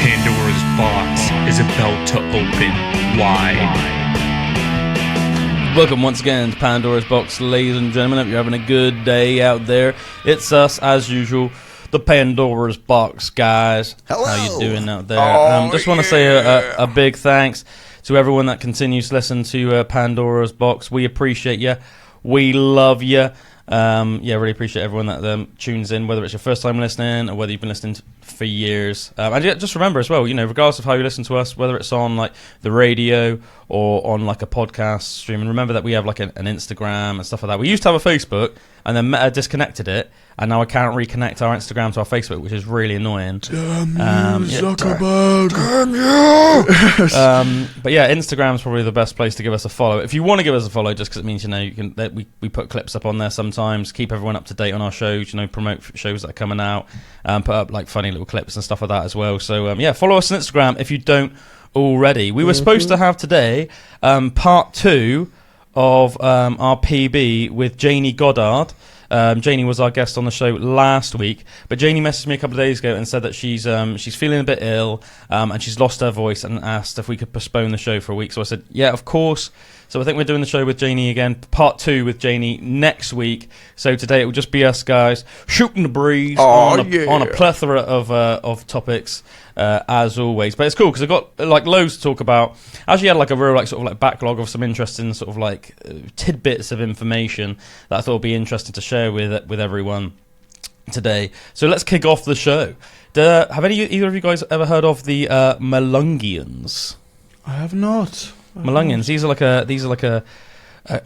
Pandora's box is about to open wide. Welcome once again to Pandora's box, ladies and gentlemen. If you're having a good day out there, it's us as usual, the Pandora's box guys. Hello. How you doing out there? Just want to say a big thanks to everyone that continues to listen to Pandora's box. We appreciate you. We love you. Really appreciate everyone that tunes in, whether it's your first time listening or whether you've been listening for years. And just remember as well, regardless of how you listen to us, whether it's on like the radio or on like a podcast stream, and remember that we have like an Instagram and stuff like that. We used to have a Facebook, and then Meta disconnected it, and now I can't reconnect our Instagram to our Facebook, which is really annoying. Damn you, Zuckerberg! Damn you! But yeah, Instagram's probably the best place to give us a follow. If you want to give us a follow, just because it means we put clips up on there sometimes, keep everyone up to date on our shows, promote shows that are coming out, put up like funny little clips and stuff like that as well. So follow us on Instagram if you don't already. We were supposed to have today part 2 of our PB with Janie Goddard. Janie was our guest on the show last week, but Janie messaged me a couple of days ago and said that she's feeling a bit ill, and she's lost her voice, and asked if we could postpone the show for a week. So I said, yeah, of course. So I think we're doing the show with Janie again, part 2 with Janie next week. So today it will just be us guys shooting the breeze on a plethora of topics, as always. But it's cool because I've got like loads to talk about. I actually had like a real sort of backlog of some interesting sort of tidbits of information that I thought would be interesting to share with everyone today. So let's kick off the show. Have either of you guys ever heard of the Melungeons? I have not. Melungeons. These are like a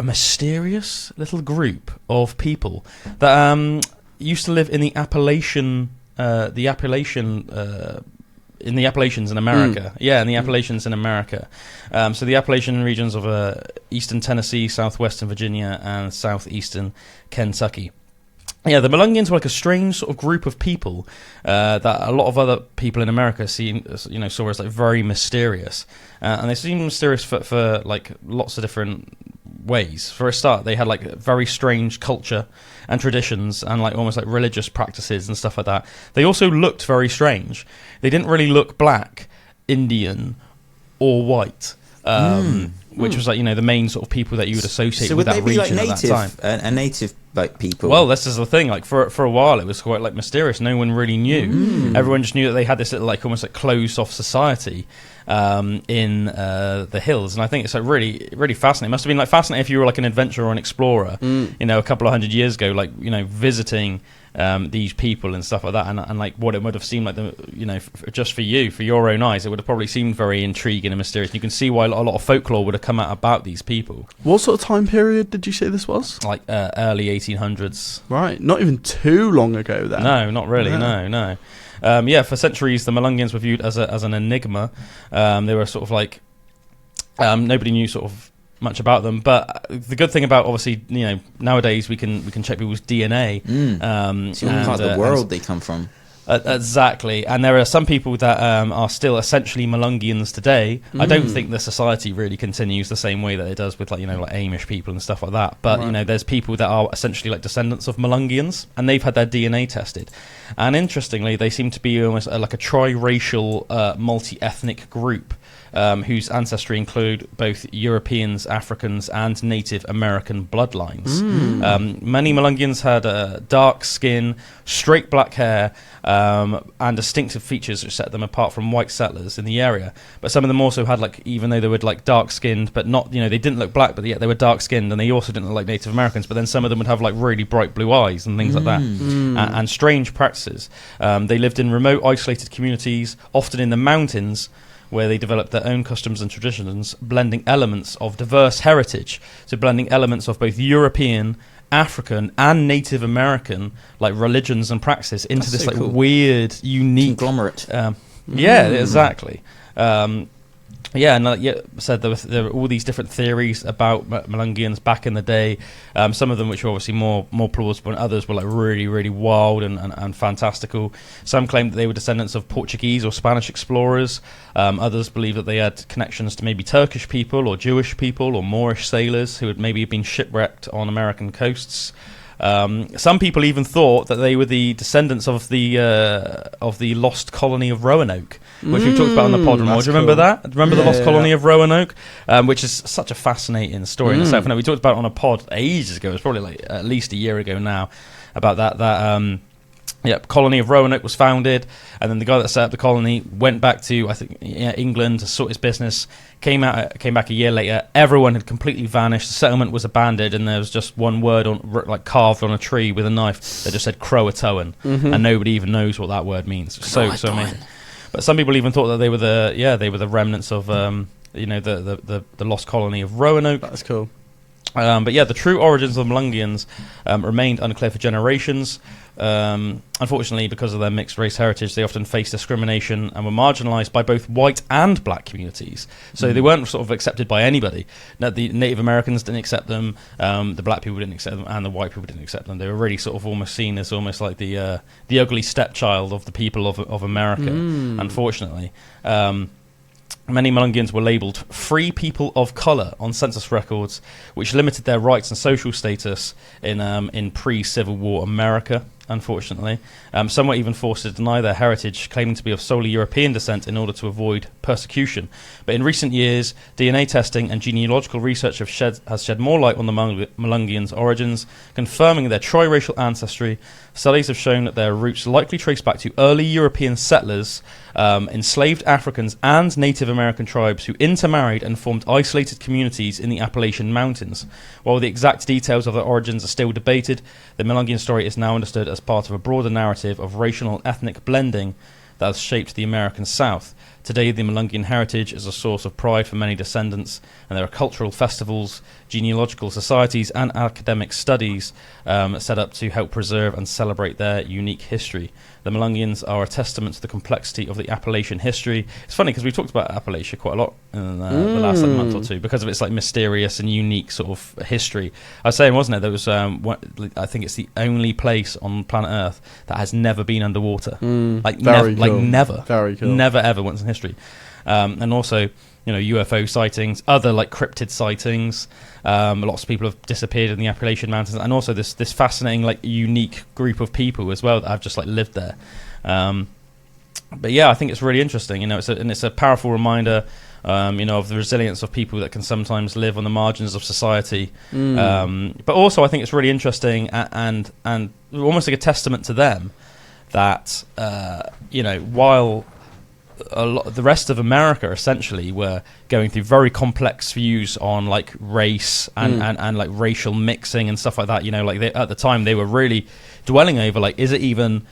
mysterious little group of people that used to live in the Appalachians in America. Yeah, in the Appalachians in America. So the Appalachian regions of eastern Tennessee, southwestern Virginia, and southeastern Kentucky. Yeah, the Melungeons were like a strange sort of group of people that a lot of other people in America saw as like very mysterious, and they seemed mysterious for like lots of different ways. For a start, they had like very strange culture and traditions and like almost like religious practices and stuff like that. They also looked very strange. They didn't really look black, Indian, or white. Which was like the main sort of people that you would associate with that region at that time. A native like people. Well, this is the thing. Like for a while, it was quite like mysterious. No one really knew. Everyone just knew that they had this little like almost like closed off society in the hills, and I think it's like really really fascinating. It must have been like fascinating if you were like an adventurer or an explorer, a couple of hundred years ago, like visiting these people and stuff like that, and like what it would have seemed like just for your own eyes, it would have probably seemed very intriguing and mysterious. You can see why a lot of folklore would have come out about these people. What sort of time period did you say this was? Like early 1800s. Right, not even too long ago then. No, not really. No. For centuries the Melungeons were viewed as an enigma. They were sort of like nobody knew sort of much about them, but the good thing about obviously nowadays we can check people's DNA. See what part of the world they come from. Exactly, and there are some people that are still essentially Melungeons today. I don't think the society really continues the same way that it does with like Amish people and stuff like that. But there's people that are essentially like descendants of Melungeons, and they've had their DNA tested. And interestingly, they seem to be almost like a triracial, multi-ethnic group. Whose ancestry include both Europeans, Africans, and Native American bloodlines. Many Melungeons had dark skin, straight black hair, and distinctive features which set them apart from white settlers in the area. But some of them also had, like, even though they were like dark skinned, but not, they didn't look black, but yet they were dark skinned, and they also didn't look like Native Americans. But then some of them would have like really bright blue eyes and things like that, and strange practices. They lived in remote, isolated communities, often in the mountains, where they developed their own customs and traditions, blending elements of diverse heritage. So blending elements of both European, African, and Native American like religions and practices into this like cool, weird, unique conglomerate. Yeah, exactly. Said there were all these different theories about Melungeons back in the day. Some of them which were obviously more plausible, and others were like really, really wild and fantastical. Some claimed that they were descendants of Portuguese or Spanish explorers. Others believed that they had connections to maybe Turkish people or Jewish people or Moorish sailors who had maybe been shipwrecked on American coasts. Some people even thought that they were the descendants of the lost colony of Roanoke, which we've talked about on the pod. Do you remember that? Remember the lost colony of Roanoke, which is such a fascinating story in itself. No, we talked about it on a pod ages ago. It was probably like at least a year ago now about that. Colony of Roanoke was founded, and then the guy that set up the colony went back to, I think, England to sort his business. Came back a year later. Everyone had completely vanished. The settlement was abandoned, and there was just one word carved on a tree with a knife that just said Croatoan, and nobody even knows what that word means. So amazing. But some people even thought that they were the remnants of the lost colony of Roanoke. That's cool. But the true origins of the Melungeons remained unclear for generations. Unfortunately, because of their mixed race heritage, they often faced discrimination and were marginalised by both white and black communities. So they weren't sort of accepted by anybody. Now, the Native Americans didn't accept them, the black people didn't accept them, and the white people didn't accept them. They were really sort of almost seen as almost like the ugly stepchild of the people of America, unfortunately. Many Melungeons were labelled free people of colour on census records, which limited their rights and social status in pre-Civil War America, unfortunately. Some were even forced to deny their heritage, claiming to be of solely European descent in order to avoid persecution. But in recent years, DNA testing and genealogical research has shed more light on the Melungeons' origins, confirming their triracial ancestry. Studies have shown that their roots likely trace back to early European settlers, enslaved Africans and Native American tribes who intermarried and formed isolated communities in the Appalachian Mountains. While the exact details of their origins are still debated, the Melungeon story is now understood as part of a broader narrative of racial and ethnic blending that has shaped the American South. Today, the Melungeon heritage is a source of pride for many descendants, and there are cultural festivals, genealogical societies, and academic studies set up to help preserve and celebrate their unique history. The Melungeons are a testament to the complexity of the Appalachian history. It's funny because we've talked about Appalachia quite a lot in the last month or two because of its mysterious and unique sort of history. I was saying, wasn't it, there was I think it's the only place on planet Earth that has never been underwater. Never. Very cool. Never ever once in history. And also, UFO sightings, other cryptid sightings. Lots of people have disappeared in the Appalachian Mountains, and also this fascinating unique group of people as well that have just lived there. But I think it's really interesting. It's a powerful reminder, of the resilience of people that can sometimes live on the margins of society. But also, I think it's really interesting and almost like a testament to them that while the rest of America essentially were going through very complex views on race and racial mixing and stuff like that. At the time they were really dwelling over is it even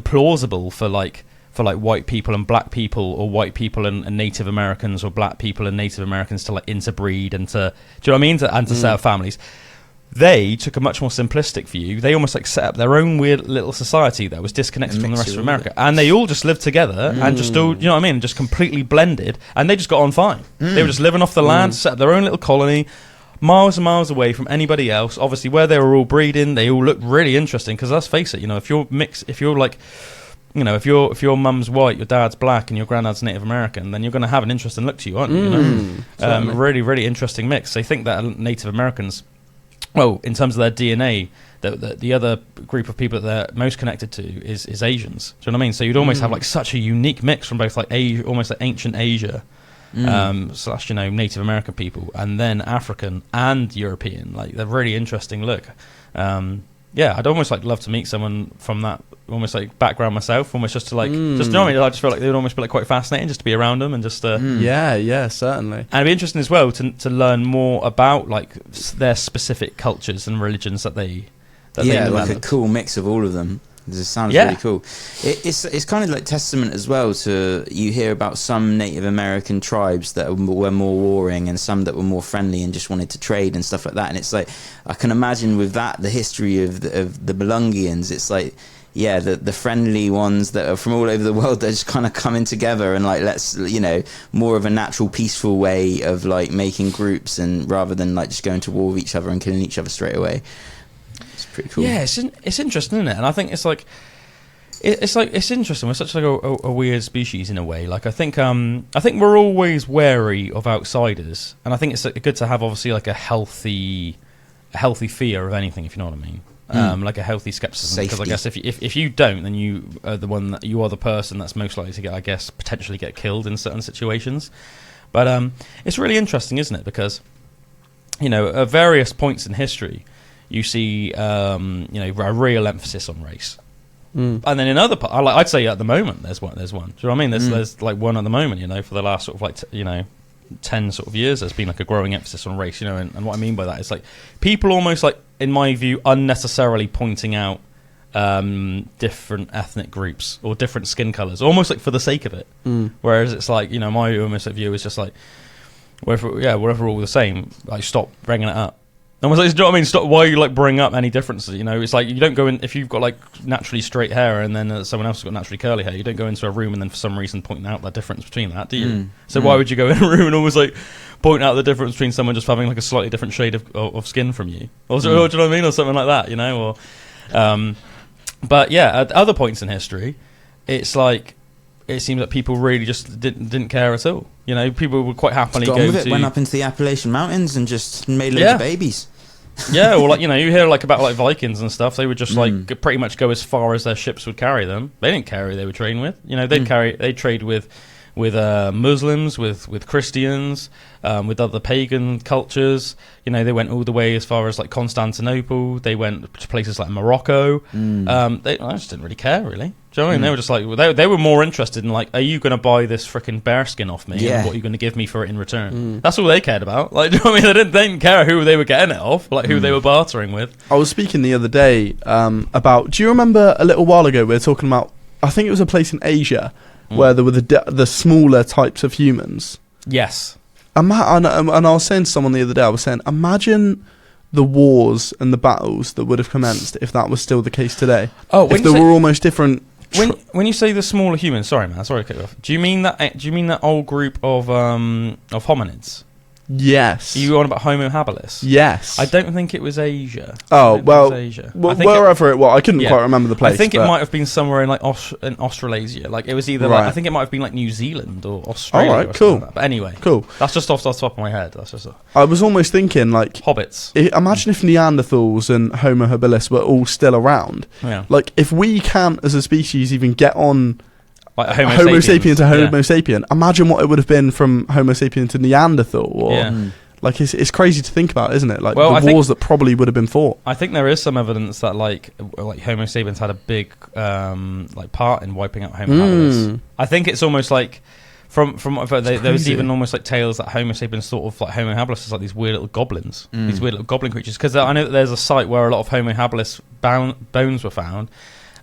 plausible for white people and black people, or white people and Native Americans, or black people and Native Americans to interbreed and to, do you know what I mean, to set up families. They took a much more simplistic view. They almost set up their own weird little society that was disconnected from the rest of America. And they all just lived together and just all, you know what I mean, just completely blended. And they just got on fine. They were just living off the land, set up their own little colony, miles and miles away from anybody else. Obviously, where they were all breeding, they all looked really interesting. Because let's face it, if you're mixed, if you're if your mum's white, your dad's black, and your granddad's Native American, then you're going to have an interesting look to you, aren't you? Really, really interesting mix. They think that Native Americans, well, in terms of their DNA, the other group of people that they're most connected to is Asians. Do you know what I mean? So you'd almost have such a unique mix from both Asia, almost ancient Asia, slash Native American people, and then African and European. They're really interesting look. I'd almost love to meet someone from that almost background myself, almost just to just, you know what I mean? I just feel like they would almost be quite fascinating just to be around them and just yeah, certainly. And it'd be interesting as well to learn more about their specific cultures and religions that they a cool mix of all of them. It sounds really cool. It's kind of testament as well to, you hear about some Native American tribes that were more warring and some that were more friendly and just wanted to trade and stuff like that. And it's I can imagine with that, the history of the Melungeons, it's the friendly ones that are from all over the world, they're just kind of coming together and let's more of a natural, peaceful way of making groups, and rather than just going to war with each other and killing each other straight away. It's pretty cool. Yeah, it's interesting, isn't it? And I think it's interesting. We're such a weird species in a way. I think we're always wary of outsiders, and I think it's good to have obviously a healthy healthy fear of anything, if you know what I mean. Like a healthy skepticism, because I guess if you don't, then you are the person that's most likely to get, I guess, potentially get killed in certain situations. But it's really interesting, isn't it? Because at various points in history, you see a real emphasis on race, and then in other parts, I'd say at the moment there's one. Do you know what I mean? There's like one at the moment. For the last sort of like 10 sort of years, there's been like a growing emphasis on race. And what I mean by that is like people almost like, in my view, unnecessarily pointing out different ethnic groups or different skin colors, almost like for the sake of it. Whereas it's like, my almost view is just like, whatever we're all the same, like stop bringing it up. Almost like, do you know what I mean? Stop. Why you like bring up any differences? It's like you don't go in if you've got like naturally straight hair and then someone else has got naturally curly hair. You don't go into a room and then for some reason point out the difference between that, do you? So why would you go in a room and almost like point out the difference between someone just having like a slightly different shade of skin from you, or do you know what I mean, or something like that, But yeah, at other points in history, it's like it seems that people really just didn't care at all. People would quite happily went up into the Appalachian Mountains and just made loads of babies. Yeah, or like you hear like about like Vikings and stuff. They would just like pretty much go as far as their ships would carry them. They didn't carry; they would trade with. They'd trade with Muslims, with Christians, with other pagan cultures. They went all the way as far as like Constantinople. They went to places like Morocco. I just didn't really care, really. Do you know what I mean? They were just like they were more interested in like, are you going to buy this freaking bear skin off me? Yeah. And what are you going to give me for it in return? That's all they cared about. Like, do you know what I mean? They didn't care who they were getting it off, like who they were bartering with. I was speaking the other day about. Do you remember a little while ago we were talking about? I think it was a place in Asia where there were the smaller types of humans. Yes. And I was saying to someone the other day, I was saying, imagine the wars and the battles that would have commenced if that was still the case today. Oh, if there were almost different. When you say the smaller humans, sorry man, sorry to cut you off. Do you mean that old group of hominids? Yes. Are you on about Homo habilis? Yes. I don't think it was Asia. Oh, well, wherever it was. I couldn't quite remember the place. I think it might have been somewhere in like in Australasia. Like it was either like, I think it might have been like New Zealand or Australia. All right, cool. Like that. But anyway, cool. That's just off the top of my head. That's just. I was almost thinking like hobbits. Imagine if Neanderthals and Homo habilis were all still around. Yeah. Like if we can't, as a species, even get on. Like Homo sapien to Homo sapien. Imagine what it would have been from Homo sapien to Neanderthal. Or like it's crazy to think about, isn't it? Like the wars that probably would have been fought. I think there is some evidence that like Homo sapiens had a big like part in wiping out Homo habilis. I think it's almost like from there was even almost like tales that Homo sapiens thought of like Homo habilis as like these weird little goblins, these weird little goblin creatures. Because I know that there's a site where a lot of Homo habilis bones were found.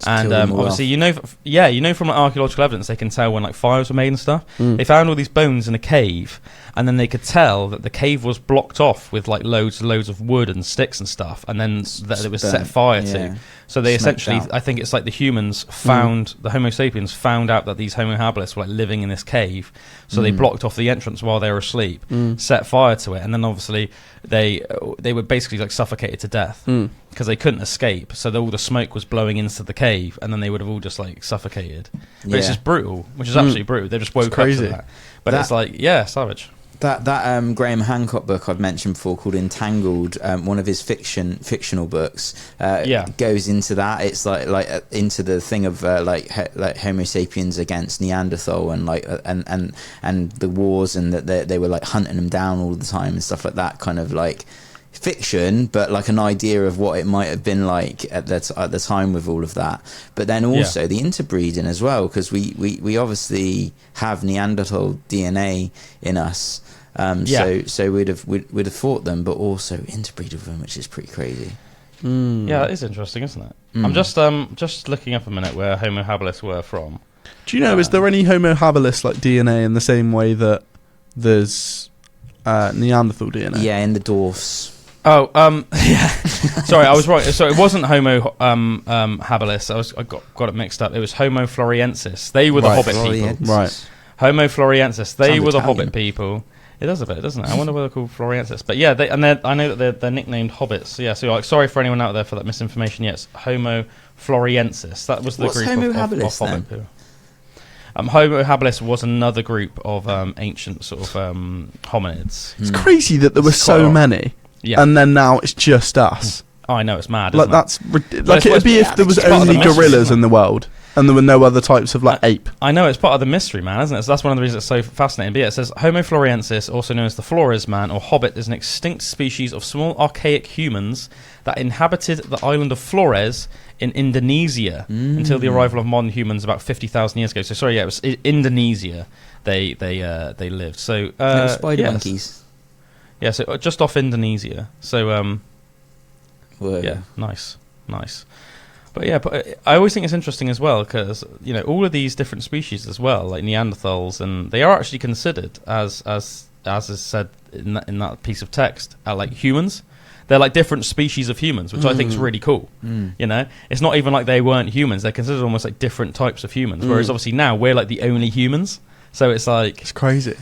And obviously, from like, archaeological evidence, they can tell when like fires were made and stuff. They found all these bones in a cave, and then they could tell that the cave was blocked off with like loads of wood and sticks and stuff, and then that it was set fire to. So they essentially, I think it's like the humans found, the Homo sapiens found out that these Homo habilis were like living in this cave, so they blocked off the entrance while they were asleep, set fire to it, and then obviously they were basically like suffocated to death because they couldn't escape. So all the smoke was blowing into the cave, and then they would have all just like suffocated. But it's just brutal, which is absolutely brutal. They just woke up to that. But it's like, savage. That Graham Hancock book I've mentioned before called Entangled, one of his fictional books, goes into that. It's like into the thing of like Homo sapiens against Neanderthal and like and the wars, and that they were like hunting them down all the time and stuff like that. Kind of like fiction, but like an idea of what it might have been like at the time with all of that. But then also the interbreeding as well, because we obviously have Neanderthal DNA in us. So we'd have fought them, but also interbreed with them, which is pretty crazy. Yeah, that is interesting, isn't it? I'm just looking up a minute where Homo habilis were from. Do you know, is there any Homo habilis like DNA in the same way that there's Neanderthal DNA? Yeah, in the dwarfs. Oh, yeah. Sorry, I was right. So it wasn't Homo habilis. I got it mixed up. It was Homo floresiensis. They were the Hobbit people. Right. Homo floresiensis. They were the Hobbit people. It does a bit, doesn't it? I wonder why they're called floresiensis. But yeah, I know that they're nicknamed hobbits. Yeah, so like, sorry for anyone out there for that misinformation. Yes, Homo floresiensis. That was the group Homo of habilis Hobbit people. Homo habilis was another group of ancient sort of hominids. It's crazy that there were so many. and then now it's just us. Oh, I know, it's mad. Like that's like it'd be if there was only gorillas in the world. And there were no other types of ape. I know, it's part of the mystery, man, isn't it? So that's one of the reasons it's so fascinating. But yeah, it says Homo floresiensis, also known as the Flores man or Hobbit, is an extinct species of small archaic humans that inhabited the island of Flores in Indonesia until the arrival of modern humans about 50,000 years ago. So sorry, yeah, it was Indonesia. They lived. So spider monkeys. Yeah, so just off Indonesia. So yeah, nice. But yeah, but I always think it's interesting as well because all of these different species as well, like Neanderthals, and they are actually considered as is said in that piece of text, like humans. They're like different species of humans, which I think is really cool. It's not even like they weren't humans; they're considered almost like different types of humans. Whereas obviously now we're like the only humans, so it's like it's crazy.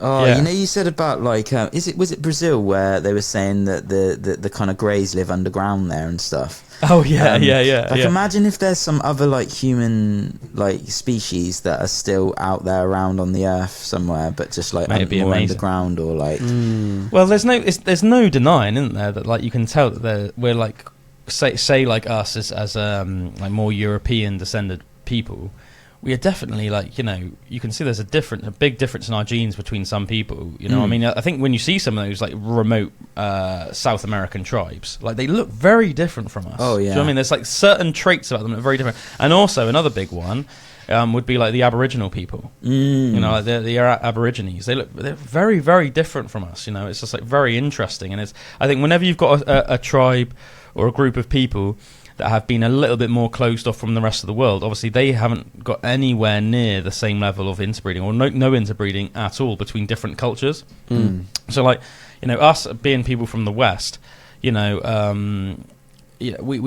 Oh, yeah. You said about was it Brazil where they were saying that the kind of greys live underground there and stuff. Oh yeah, yeah. Imagine if there's some other human species that are still out there around on the earth somewhere, but just more underground or Well, there's no denying, isn't there, that you can tell that we're say like us as more European descended people. We are definitely you can see there's a big difference in our genes between some people. I mean, I think when you see some of those remote South American tribes, they look very different from us. Oh yeah. Do you know what I mean? There's certain traits about them that are very different. And also another big one would be the Aboriginal people. The Aborigines. They're very, very different from us. It's just very interesting. And I think whenever you've got a tribe or a group of people that have been a little bit more closed off from the rest of the world, obviously they haven't got anywhere near the same level of interbreeding or no interbreeding at all between different cultures. So us being people from the West, we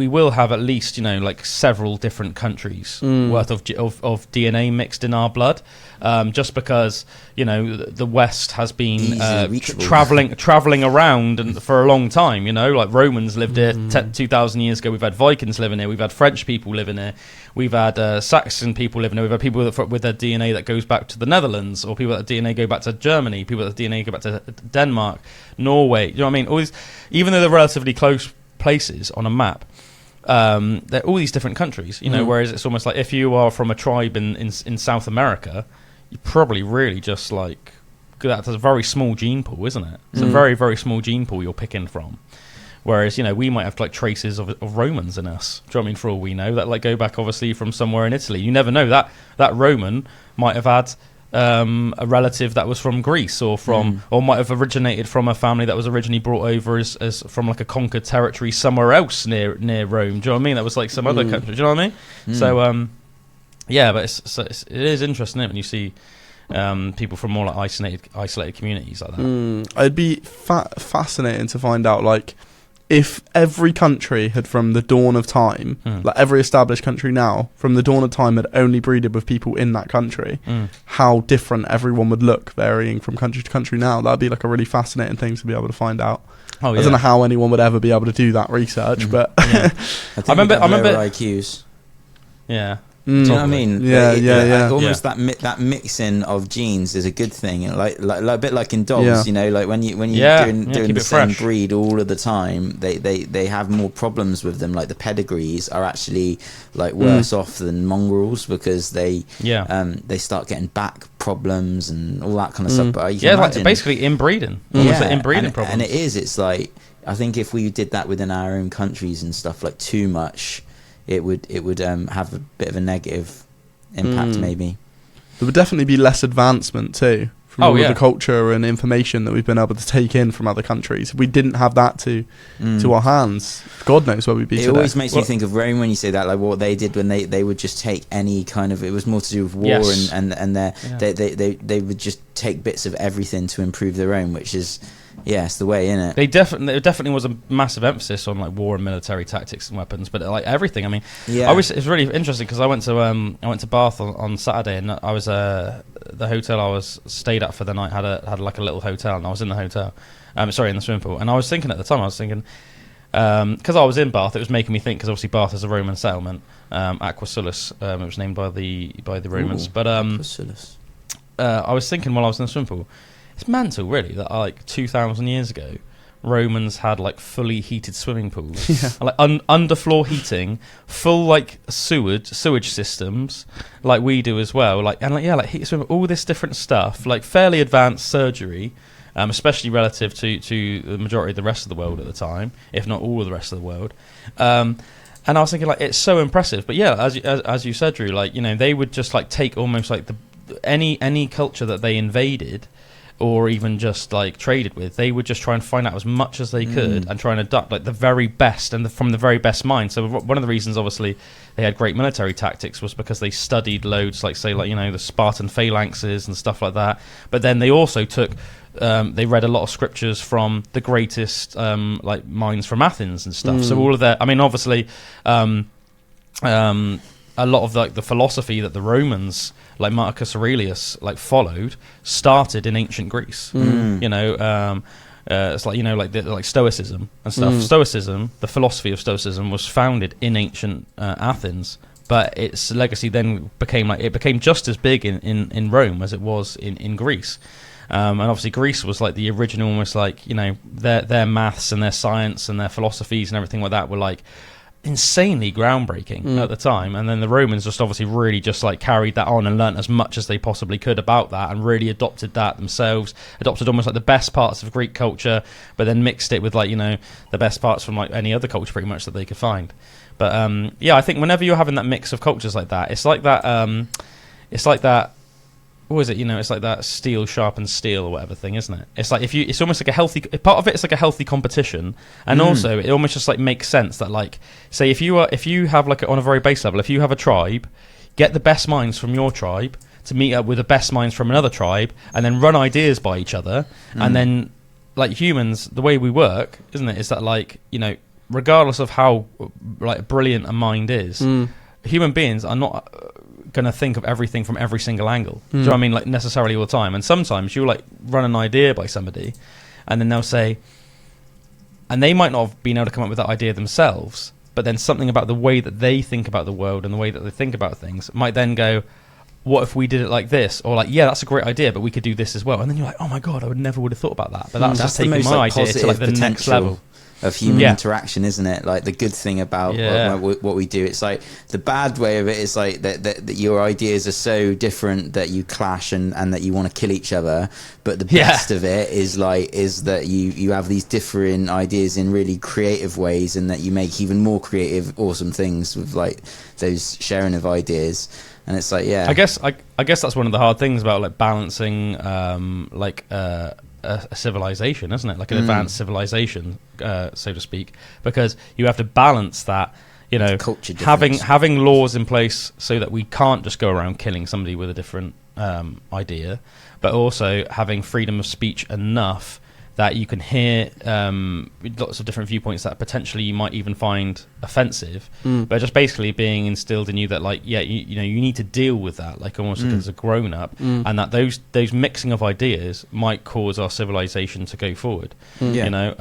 will have at least several different countries worth of DNA mixed in our blood, just because the West has been traveling around and for a long time. Romans lived here 2,000 years ago. We've had Vikings living here. We've had French people living here. We've had Saxon people living here. We've had people with their DNA that goes back to the Netherlands, or people that DNA go back to Germany. People that DNA go back to Denmark, Norway. You know what I mean? All these, even though they're relatively close places on a map, they're all these different countries, whereas it's almost like if you are from a tribe in South America, you probably really just that's a very small gene pool, isn't it? It's a very, very small gene pool you're picking from. Whereas, we might have traces of Romans in us. Do you know what I mean? For all we know, that go back obviously from somewhere in Italy. You never know, that Roman might have had a relative that was from Greece or might have originated from a family that was originally brought over as from a conquered territory somewhere else near Rome. Do you know what I mean? That was some other country. Do you know what I mean? So but it is interesting, isn't it, when you see people from more isolated communities like that. It'd be fascinating to find out if every country had from the dawn of time, every established country now, from the dawn of time had only breeded with people in that country, how different everyone would look varying from country to country now. That'd be a really fascinating thing to be able to find out. I don't know how anyone would ever be able to do that research, but I remember IQs. Yeah. Do you know what I mean? Yeah. Almost that mixing of genes is a good thing, like a bit like in dogs. When you're doing the same breed all of the time, they have more problems with them. The pedigrees are actually worse off than mongrels because they start getting back problems and all that kind of stuff. But basically inbreeding. Inbreeding problems. And it is. It's I think if we did that within our own countries and stuff too much, it would have a bit of a negative impact maybe. There would definitely be less advancement too from all of the culture and information that we've been able to take in from other countries. If we didn't have that to our hands, God knows where we'd be today. It always makes me think of Rome when you say that, what they did when they would just take any kind of, it was more to do with war and they would just take bits of everything to improve their own, which is it's the way, innit? There definitely was a massive emphasis on war and military tactics and weapons, but everything. I mean, it's really interesting because I went to Bath on Saturday, and I was the hotel I was stayed at for the night had a little hotel, and I was in the hotel, in the swimming pool, and I was thinking at the time, because I was in Bath, it was making me think, because obviously Bath is a Roman settlement, Aquasulus, it was named by the Romans. But Aquasulus. I was thinking while I was in the swimming pool, it's mental, really, that 2,000 years ago, Romans had like fully heated swimming pools, like underfloor heating, full like sewage systems, like we do as well. Like heated swimming, all this different stuff, like fairly advanced surgery, especially relative to the majority of the rest of the world at the time, if not all of the rest of the world. And I was thinking, like, it's so impressive. But yeah, as you said, Drew, like, you know, they would just like take almost like any culture that they invaded, or even just like traded with, they would just try and find out as much as they could and try and adopt like the very best and from the very best mind. So one of the reasons, obviously, they had great military tactics was because they studied loads, like say, like, you know, the Spartan phalanxes and stuff like that. But then they also took, they read a lot of scriptures from the greatest like minds from Athens and stuff. So all of that, I mean, obviously, a lot of like the philosophy that the Romans, like Marcus Aurelius, like followed, started in ancient Greece. You know, it's like, you know, like Stoicism and stuff. Stoicism, the philosophy of Stoicism, was founded in ancient Athens, but its legacy then became just as big in Rome as it was in Greece. And obviously Greece was like the original, almost like, you know, their maths and their science and their philosophies and everything like that were like insanely groundbreaking at the time. And then the Romans just obviously really just like carried that on and learnt as much as they possibly could about that, and really adopted that themselves, adopted almost like the best parts of Greek culture, but then mixed it with, like, you know, the best parts from like any other culture pretty much that they could find. But yeah, I think whenever you're having that mix of cultures like that, it's like that what is it? You know, it's like that steel sharpens steel or whatever thing, isn't it? It's like it's almost like a healthy part of it. It's like a healthy competition, and also it almost just like makes sense that, like, say if you have like on a very base level, if you have a tribe, get the best minds from your tribe to meet up with the best minds from another tribe, and then run ideas by each other, and then, like, humans, the way we work, isn't it? Is that, like, you know, regardless of how like brilliant a mind is, human beings are not going to think of everything from every single angle. Do you know what I mean? Like, necessarily all the time. And sometimes you'll like run an idea by somebody, and then they'll say, and they might not have been able to come up with that idea themselves, but then something about the way that they think about the world and the way that they think about things might then go, what if we did it like this? Or like, yeah, that's a great idea, but we could do this as well. And then you're like, oh my God, I never would have thought about that. But that's just taking my idea to like the next level of human interaction, isn't it? Like, the good thing about what we do, it's like the bad way of it is like that your ideas are so different that you clash and that you want to kill each other. But the best of it is that you have these different ideas in really creative ways, and that you make even more creative, awesome things with like those sharing of ideas. And it's like, I guess that's one of the hard things about like balancing a civilization, isn't it? Like an advanced civilization, so to speak, because you have to balance that, you know, having laws in place so that we can't just go around killing somebody with a different idea, but also having freedom of speech enough that you can hear lots of different viewpoints that potentially you might even find offensive, but just basically being instilled in you that, like, you know, you need to deal with that, like, almost like as a grown-up, and that those mixing of ideas might cause our civilization to go forward. You know,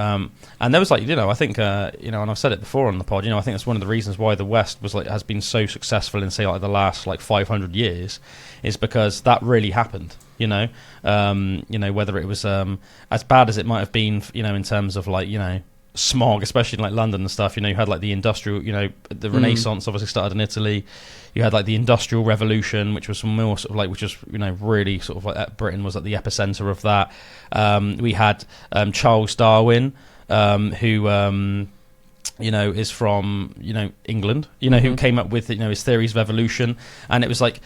and there was, like, you know, I think you know, and I've said it before on the pod, you know, I think that's one of the reasons why the West has been so successful in, say, like the last like 500 years, is because that really happened. You know, whether it was as bad as it might have been, you know, in terms of, like, you know, smog, especially in like London and stuff. You know, you had like the industrial, you know, the Renaissance obviously started in Italy. You had like the Industrial Revolution, which was more sort of like, which was, you know, really sort of like Britain was at the epicenter of that. We had Charles Darwin, who you know, is from, you know, England. You know, who came up with, you know, his theories of evolution, and it was like,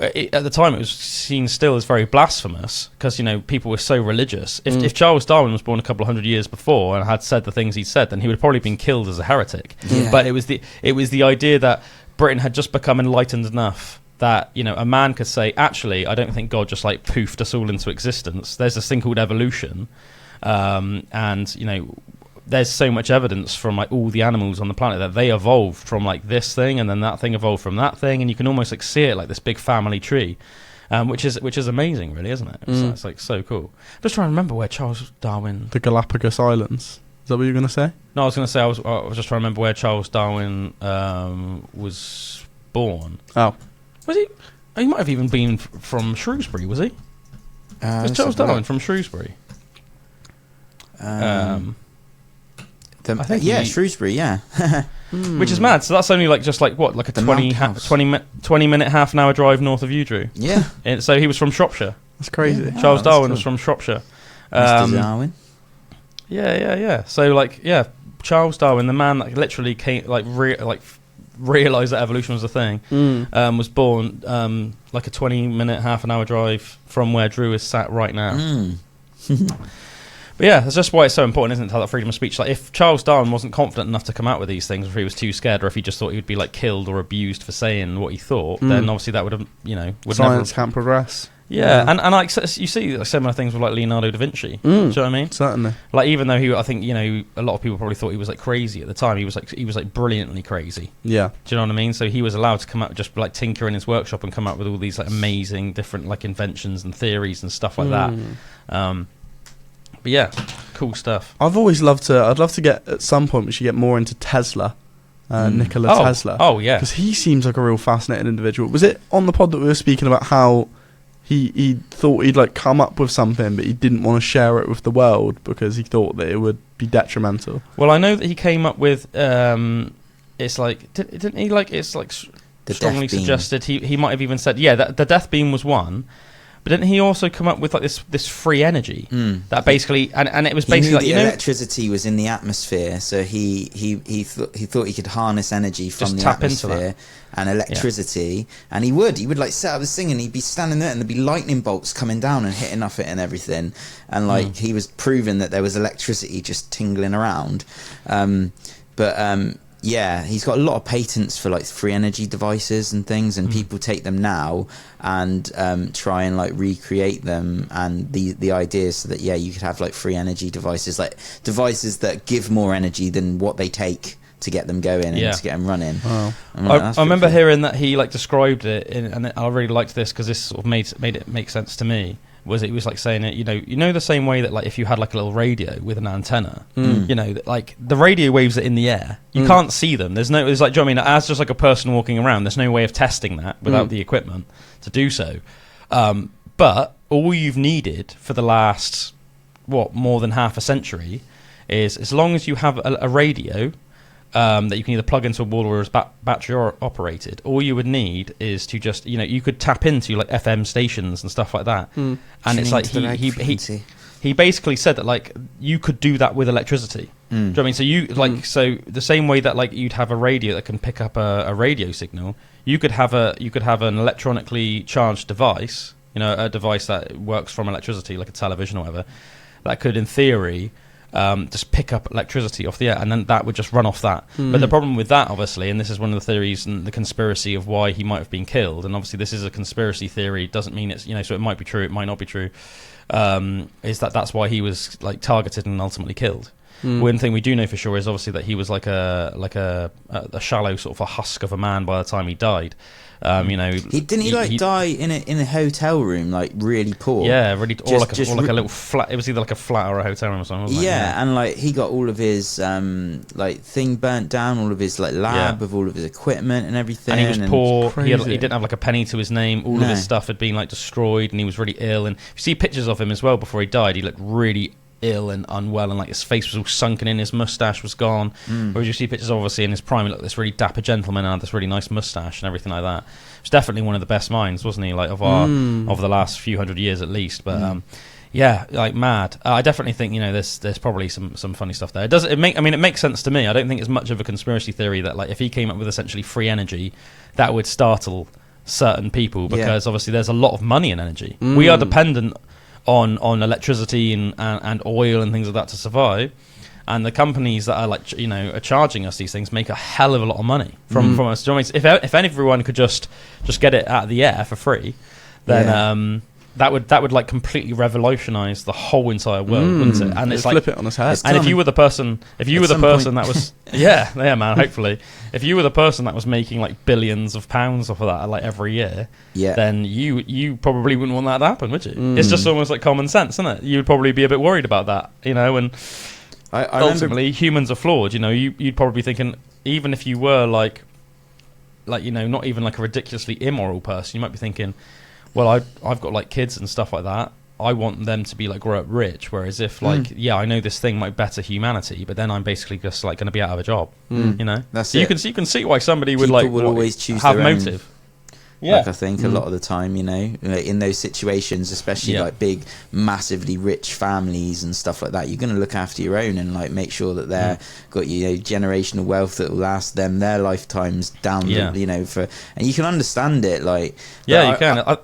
at the time it was seen still as very blasphemous, because, you know, people were so religious. If Charles Darwin was born a couple of hundred years before and had said the things he'd said, then he would have probably been killed as a heretic. But it was the idea that Britain had just become enlightened enough that, you know, a man could say, actually, I don't think God just like poofed us all into existence. There's this thing called evolution, and, you know, there's so much evidence from like all the animals on the planet that they evolved from like this thing, and then that thing evolved from that thing, and you can almost like see it like this big family tree, which is amazing, really, isn't it? It's like so cool. I'm just trying to remember where Charles Darwin. The Galapagos Islands. Is that what you're going to say? No, I was going to say I was just trying to remember where Charles Darwin was born. Oh, was he? He might have even been from Shrewsbury. Was he? Was Charles Darwin from Shrewsbury? I think Shrewsbury, yeah. Which is mad. So that's only like just like what, like a 20 minute, half an hour drive north of you, Drew. Yeah. So he was from Shropshire. That's crazy. Yeah. Charles Darwin was from Shropshire. Mr. Darwin. Yeah. So like, Charles Darwin, the man that literally came realised that evolution was a thing, was born like a 20 minute, half an hour drive from where Drew is sat right now. But yeah, that's just why it's so important, isn't it, to have that freedom of speech. Like, if Charles Darwin wasn't confident enough to come out with these things, or if he was too scared, or if he just thought he would be like killed or abused for saying what he thought, then obviously that would have, science can't progress. Yeah, and like you see like similar things with like Leonardo da Vinci. Do you know what I mean? Certainly. Like, even though I think a lot of people probably thought he was like crazy at the time. He was like brilliantly crazy. Yeah. Do you know what I mean? So he was allowed to come out, just like tinker in his workshop and come up with all these like amazing different like inventions and theories and stuff like that. But yeah, cool stuff. I'd love to get, at some point, we should get more into Tesla. Nikola Tesla. Oh, yeah. Because he seems like a real fascinating individual. Was it on the pod that we were speaking about how he thought he'd like come up with something, but he didn't want to share it with the world because he thought that it would be detrimental? Well, I know that he came up with, it's like, didn't he like, it's like strongly suggested, he might have even said, that the death beam was one. But didn't he also come up with like this free energy that basically, and it was basically he knew electricity was in the atmosphere, so he thought he could harness energy from the atmosphere and electricity, and he would like set up this thing, and he'd be standing there, and there'd be lightning bolts coming down and hitting off it and everything, and like he was proving that there was electricity just tingling around, yeah, he's got a lot of patents for like free energy devices and things, and people take them now and try and like recreate them, and the idea is so that you could have like free energy devices, like devices that give more energy than what they take to get them going and to get them running. Wow. I remember hearing that he like described it, and I really liked this because this sort of made it make sense to me. It was like saying it, you know the same way that like if you had like a little radio with an antenna, that like the radio waves are in the air, you can't see them. It's like, do you know what I mean? As just like a person walking around, there's no way of testing that without the equipment to do so. But all you've needed for the last more than half a century is, as long as you have a radio that you can either plug into a wall or is battery operated, all you would need is to just, you could tap into like FM stations and stuff like that. And it's like he basically said that like you could do that with electricity. Do you know what I mean? So you like, so the same way that like you'd have a radio that can pick up a radio signal, you could have an electronically charged device, a device that works from electricity, like a television or whatever, that could in theory just pick up electricity off the air, and then that would just run off that. But the problem with that, obviously, and this is one of the theories and the conspiracy of why he might have been killed, and obviously this is a conspiracy theory, doesn't mean it's, so it might be true, it might not be true, is that's why he was like targeted and ultimately killed. One thing we do know for sure is obviously that he was like a shallow sort of a husk of a man by the time he died. He die in a hotel room, like really poor. Yeah, really, or like a little flat. It was either like a flat or a hotel room or something. Wasn't it? And like he got all of his like thing burnt down, all of his like lab with all of his equipment and everything. And he was poor. He didn't have like a penny to his name. All of his stuff had been like destroyed, and he was really ill. And if you see pictures of him as well before he died, he looked really ill and unwell, and like his face was all sunken in, his mustache was gone. Whereas you see pictures obviously in his prime, he looked this really dapper gentleman and had this really nice mustache and everything like that. He was definitely one of the best minds, wasn't he, like of the last few hundred years at least. But like mad. I definitely think there's probably some funny stuff there. It makes sense to me. I don't think it's much of a conspiracy theory that like if he came up with essentially free energy, that would startle certain people, because obviously there's a lot of money in energy. We are dependent on electricity and oil and things like that to survive, and the companies that are like are charging us these things make a hell of a lot of money from us. If everyone could just get it out of the air for free, then that would like completely revolutionize the whole entire world, wouldn't it? And it's like flip it on its head. And if you were the person that was man, hopefully, if you were the person that was making like billions of pounds off of that like every year, then you probably wouldn't want that to happen, would you? It's just almost like common sense, isn't it? You would probably be a bit worried about that, and I ultimately humans are flawed. You'd probably be thinking, even if you were like not even like a ridiculously immoral person, you might be thinking, well, I've got like kids and stuff like that. I want them to be like grow up rich. Whereas if like, I know this thing might better humanity, but then I'm basically just like going to be out of a job. You know, That's so it. you can see why somebody would People like will always choose have their own. motive. Like I think a lot of the time, you know, like in those situations, especially like big, massively rich families and stuff like that, you're going to look after your own and like make sure that they're got, you know, generational wealth that will last them their lifetimes down, the, you know, and you can understand it. Like, you can.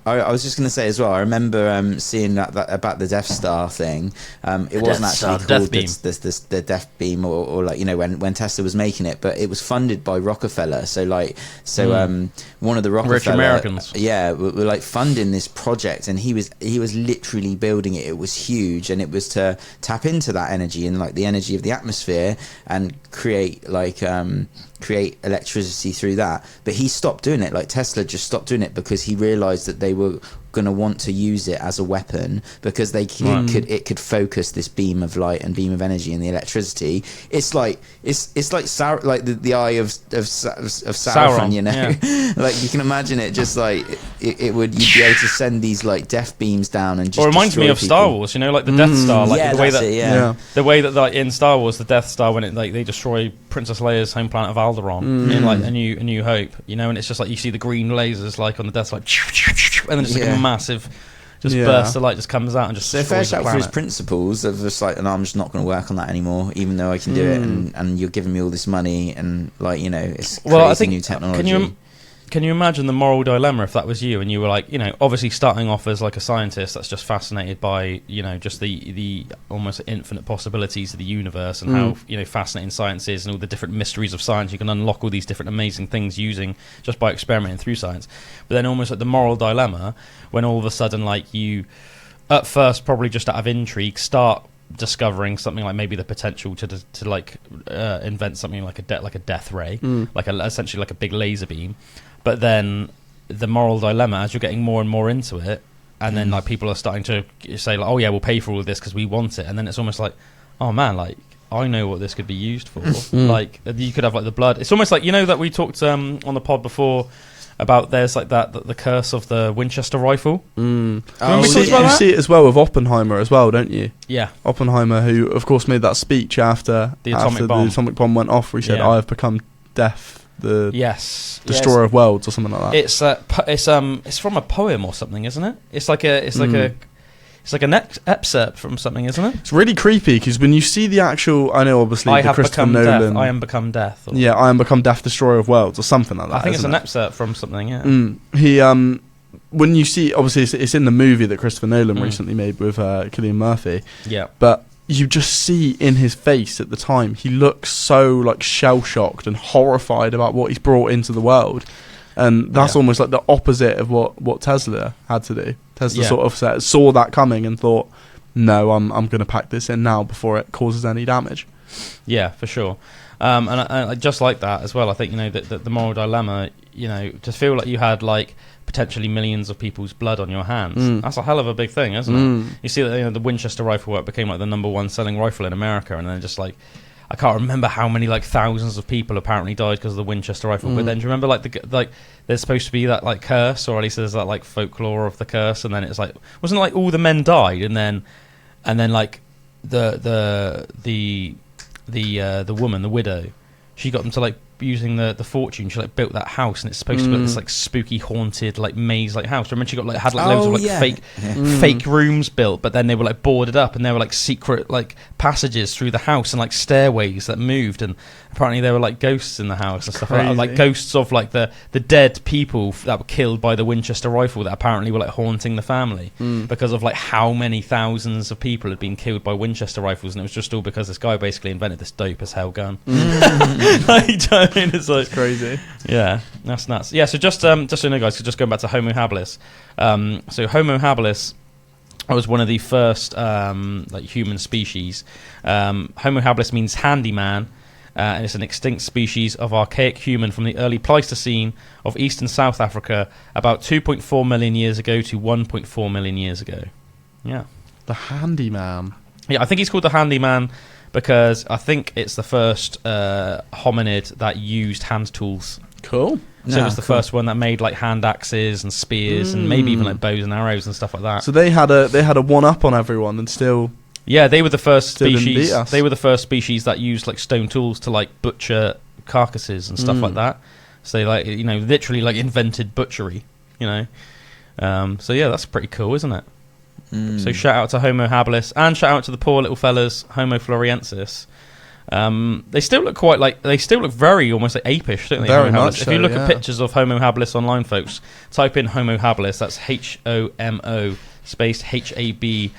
I was just going to say as well, I remember seeing that about the Death Star thing. It wasn't actually called the Death Beam or like, you know, when Tesla was making it, but it was funded by Rockefeller. So one of the Rockefeller rich Americans, were like funding this project, and he was literally building it. It was huge, and it was to tap into that energy and like the energy of the atmosphere and create electricity through that. But he stopped doing it. Like Tesla just stopped doing it because he realized that they were going to want to use it as a weapon because it could focus this beam of light and beam of energy and the electricity. It's like like the eye of Sauron, you know. Like you can imagine it just like you'd be able to send these like death beams down and just. Or it reminds me of people. Star Wars, you know, like the Death Star, like the way that like in Star Wars the Death Star, when it like they destroy Princess Leia's home planet of Alderaan in like a New Hope, you know, and it's just like you see the green lasers like on the Death Star, like, and then just like a massive burst of light just comes out and just destroys the planet. For his principles of just like, I'm just not going to work on that anymore, even though I can do it, and you're giving me all this money and like, you know, it's crazy new technology. Can you imagine the moral dilemma if that was you and you were like, you know, obviously starting off as like a scientist that's just fascinated by, you know, just the almost infinite possibilities of the universe and how, you know, fascinating science is and all the different mysteries of science. You can unlock all these different amazing things using just by experimenting through science. But then almost like the moral dilemma when all of a sudden like you, at first probably just out of intrigue, start discovering something like maybe the potential to like invent something like a death ray, like essentially like a big laser beam. But then the moral dilemma, as you're getting more and more into it, and then like people are starting to say like, oh yeah, we'll pay for all of this because we want it, and then it's almost like, oh man, like I know what this could be used for. Like you could have like the blood. It's almost like, you know, that we talked on the pod before about there's like the curse of the Winchester rifle. You see it as well with Oppenheimer as well, don't you? Yeah, Oppenheimer, who of course made that speech after the atomic bomb went off, where he said, "I have become death." The destroyer of worlds or something like that. It's from a poem or something, isn't it? It's like an excerpt from something, isn't it? It's really creepy because when you see the actual, I know obviously the Christopher Nolan, I am become death. I am become death, destroyer of worlds or something like that. I think it's an excerpt from something. Yeah. He when you see, obviously it's in the movie that Christopher Nolan recently made with Cillian Murphy. Yeah. But you just see in his face at the time, he looks so like shell-shocked and horrified about what he's brought into the world. And that's almost like the opposite of what Tesla had to do. Tesla sort of saw that coming and thought, no, I'm going to pack this in now before it causes any damage. Yeah, for sure. And I just like that as well. I think, you know, that the moral dilemma, you know, to feel like you had like potentially millions of people's blood on your hands. That's a hell of a big thing, isn't it? You see that, you know, the Winchester rifle became like the #1 selling rifle in America, and then just like, I can't remember how many like thousands of people apparently died because of the Winchester rifle. But then do you remember like there's supposed to be that like curse, or at least there's that like folklore of the curse, and then it's like, wasn't it like all the men died, and then like the woman, the widow, she got them to like using the fortune, she like built that house, and it's supposed to be like this like spooky haunted like maze like house. Remember she got like had like loads of like fake rooms built, but then they were like boarded up, and there were like secret like passages through the house and like stairways that moved, and apparently there were like ghosts in the house and stuff like that, like ghosts of like the dead people that were killed by the Winchester rifle that apparently were like haunting the family because of like how many thousands of people had been killed by Winchester rifles, and it was just all because this guy basically invented this dope as hell gun. Like, it's like crazy. Yeah, that's nuts. Yeah, so just so you know, guys, just going back to Homo habilis. So Homo habilis was one of the first like human species. Homo habilis means handyman, and it's an extinct species of archaic human from the early Pleistocene of East and South Africa, about 2.4 million years ago to 1.4 million years ago. Yeah, the handyman. Yeah, I think he's called the handyman because I think it's the first hominid that used hand tools. Cool. So it was the first one that made like hand axes and spears and maybe even like bows and arrows and stuff like that. So they had a one up on everyone and still. Yeah, they were the first species. Beat us. They were the first species that used like stone tools to like butcher carcasses and stuff like that. So they like literally like invented butchery. So yeah, that's pretty cool, isn't it? So shout out to Homo habilis and shout out to the poor little fellas Homo floresiensis. They still look very almost like apish, don't they? Very Homo much habilis. so, If you look yeah. at pictures of Homo habilis online, folks, type in Homo habilis. That's HOMO space HABILIS.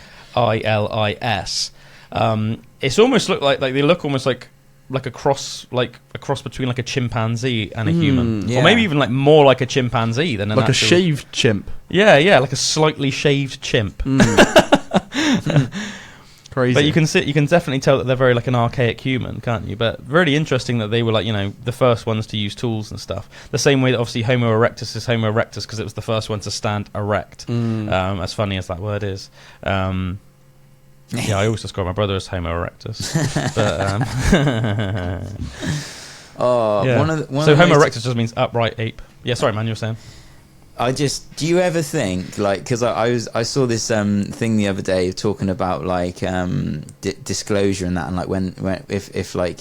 It's almost look like they look almost like a cross between like a chimpanzee and a human, or maybe even like more like a chimpanzee than a shaved chimp. Yeah, like a slightly shaved chimp. Crazy. But you can definitely tell that they're very like an archaic human, can't you? But really interesting that they were like the first ones to use tools and stuff. The same way that obviously Homo erectus is Homo erectus because it was the first one to stand erect. As funny as that word is. Yeah, I always describe my brother as Homo erectus. So Homo erectus just means upright ape. Yeah, sorry, man, you were saying. Do you ever think, like, because I saw this thing the other day talking about like disclosure and that, and like when if like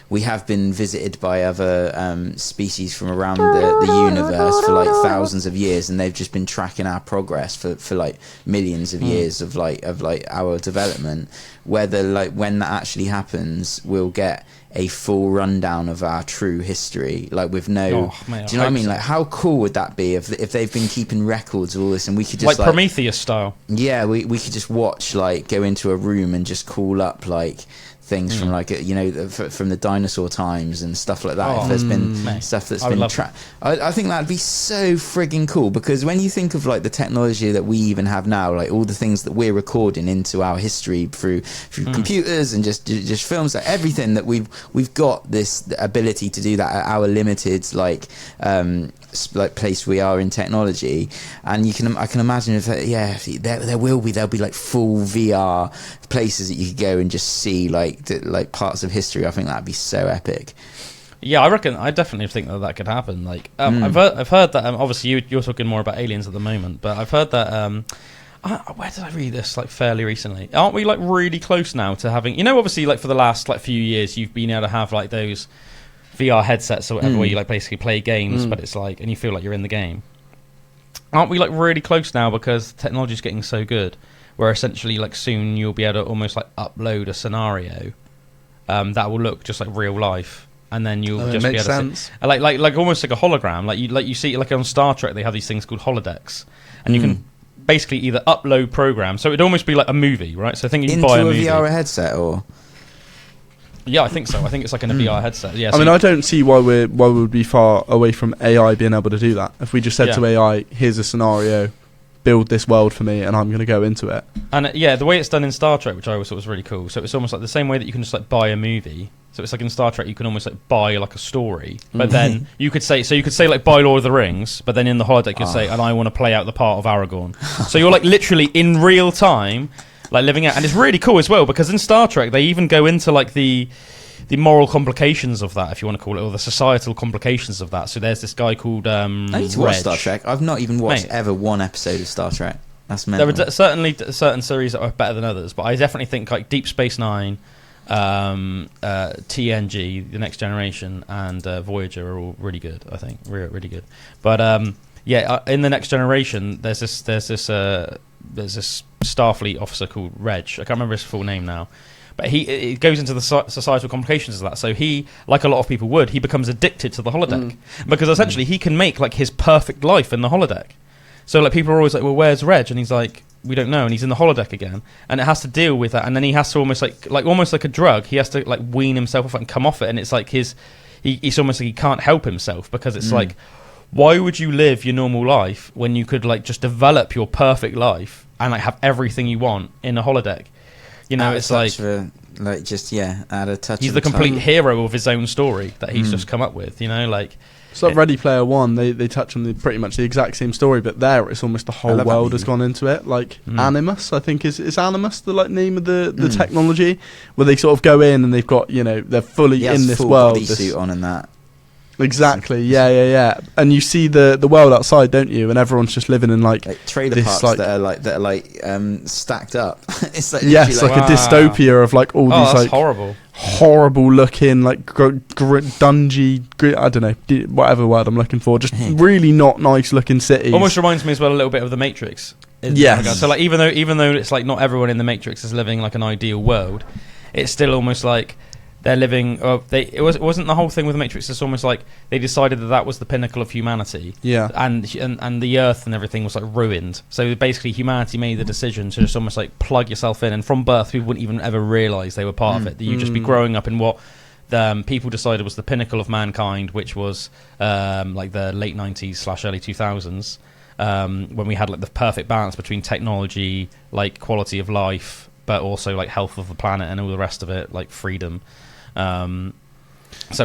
we have been visited by other species from around the universe for like thousands of years, and they've just been tracking our progress for like millions of years of our development. Whether like when that actually happens, we'll get a full rundown of our true history, like with no. Do you know what I mean? Like, how cool would that be if they've been keeping records of all this, and we could just like Prometheus style? Yeah, we could just watch, like, go into a room and just call up like things from like from the dinosaur times and stuff like that. If there's been stuff that's been tracked, I think that'd be so frigging cool, because when you think of like the technology that we even have now, like all the things that we're recording into our history through computers and just films, like everything that we've got this ability to do that at our limited like place we are in technology. And I can imagine if there'll be like full VR places that you could go and just see like parts of history. I think that'd be so epic. Yeah, I definitely think that could happen. Like I've heard that obviously you're talking more about aliens at the moment, but I've heard that where did I read this like fairly recently? Aren't we like really close now to having, obviously like for the last like few years you've been able to have like those VR headsets or whatever where you like basically play games, but it's like, and you feel like you're in the game. Aren't we like really close now, because technology's getting so good where essentially like soon you'll be able to almost like upload a scenario that will look just like real life, and then you'll just be able to see, like almost like a hologram, like you see like on Star Trek they have these things called holodecks, and you can basically either upload programs, so it'd almost be like a movie, right? So I think you can buy a movie. Into a VR headset, or yeah, I think so. I think it's like in a VR headset. Yeah. I mean, I don't see why we would be far away from AI being able to do that. If we just said to AI, "Here's a scenario, build this world for me, and I'm going to go into it." And the way it's done in Star Trek, which I always thought was really cool. So it's almost like the same way that you can just like buy a movie. So it's like in Star Trek, you can almost like buy like a story, but then you could say like buy Lord of the Rings, but then in the holodeck you'd say, and I want to play out the part of Aragorn. So you're like literally in real time, like living out, and it's really cool as well, because in Star Trek they even go into like the moral complications of that, if you want to call it, or the societal complications of that. So there's this guy called I need to watch Star Trek. I've not even watched ever one episode of Star Trek. That's mental. There are certainly certain series that are better than others, but I definitely think like Deep Space Nine, TNG, The Next Generation, and Voyager are all really good. I think really good. But in The Next Generation, there's this Starfleet officer called Reg. I can't remember his full name now. But it goes into the societal complications of that. So he, like a lot of people would, he becomes addicted to the holodeck because essentially he can make like his perfect life in the holodeck. So like people are always like, well, where's Reg? And he's like, we don't know. And he's in the holodeck again, and it has to deal with that. And then he has to almost like a drug. He has to like wean himself off it and come off it. And it's like he's almost like he can't help himself, because it's like, why would you live your normal life when you could like just develop your perfect life and like have everything you want in a holodeck? It's like add a touch. He's the complete hero of his own story that he's just come up with. It's like Ready Player One. They touch on pretty much the exact same story, but there it's almost the whole world has gone into it. Like Animus, I think is Animus the like name of the technology, where they sort of go in and they've got they're fully in this world. Suit on and that. Exactly. Yeah. And you see the world outside, don't you? And everyone's just living in like trailer parks that are stacked up. It's like it's like a dystopia of like all these that's like horrible looking like dungy. I don't know whatever word I'm looking for. Just really not nice looking cities. Almost reminds me as well a little bit of the Matrix. Yes. So like even though it's like not everyone in the Matrix is living like an ideal world, it's still almost like they're living. It wasn't the whole thing with the Matrix. It's almost like they decided that was the pinnacle of humanity. Yeah. And the Earth and everything was like ruined. So basically, humanity made the decision to just almost like plug yourself in, and from birth, people wouldn't even ever realize they were part of it. That you'd just be growing up in what people decided was the pinnacle of mankind, which was like the late 90s / early 2000s. When we had like the perfect balance between technology, like quality of life, but also like health of the planet and all the rest of it, like freedom. So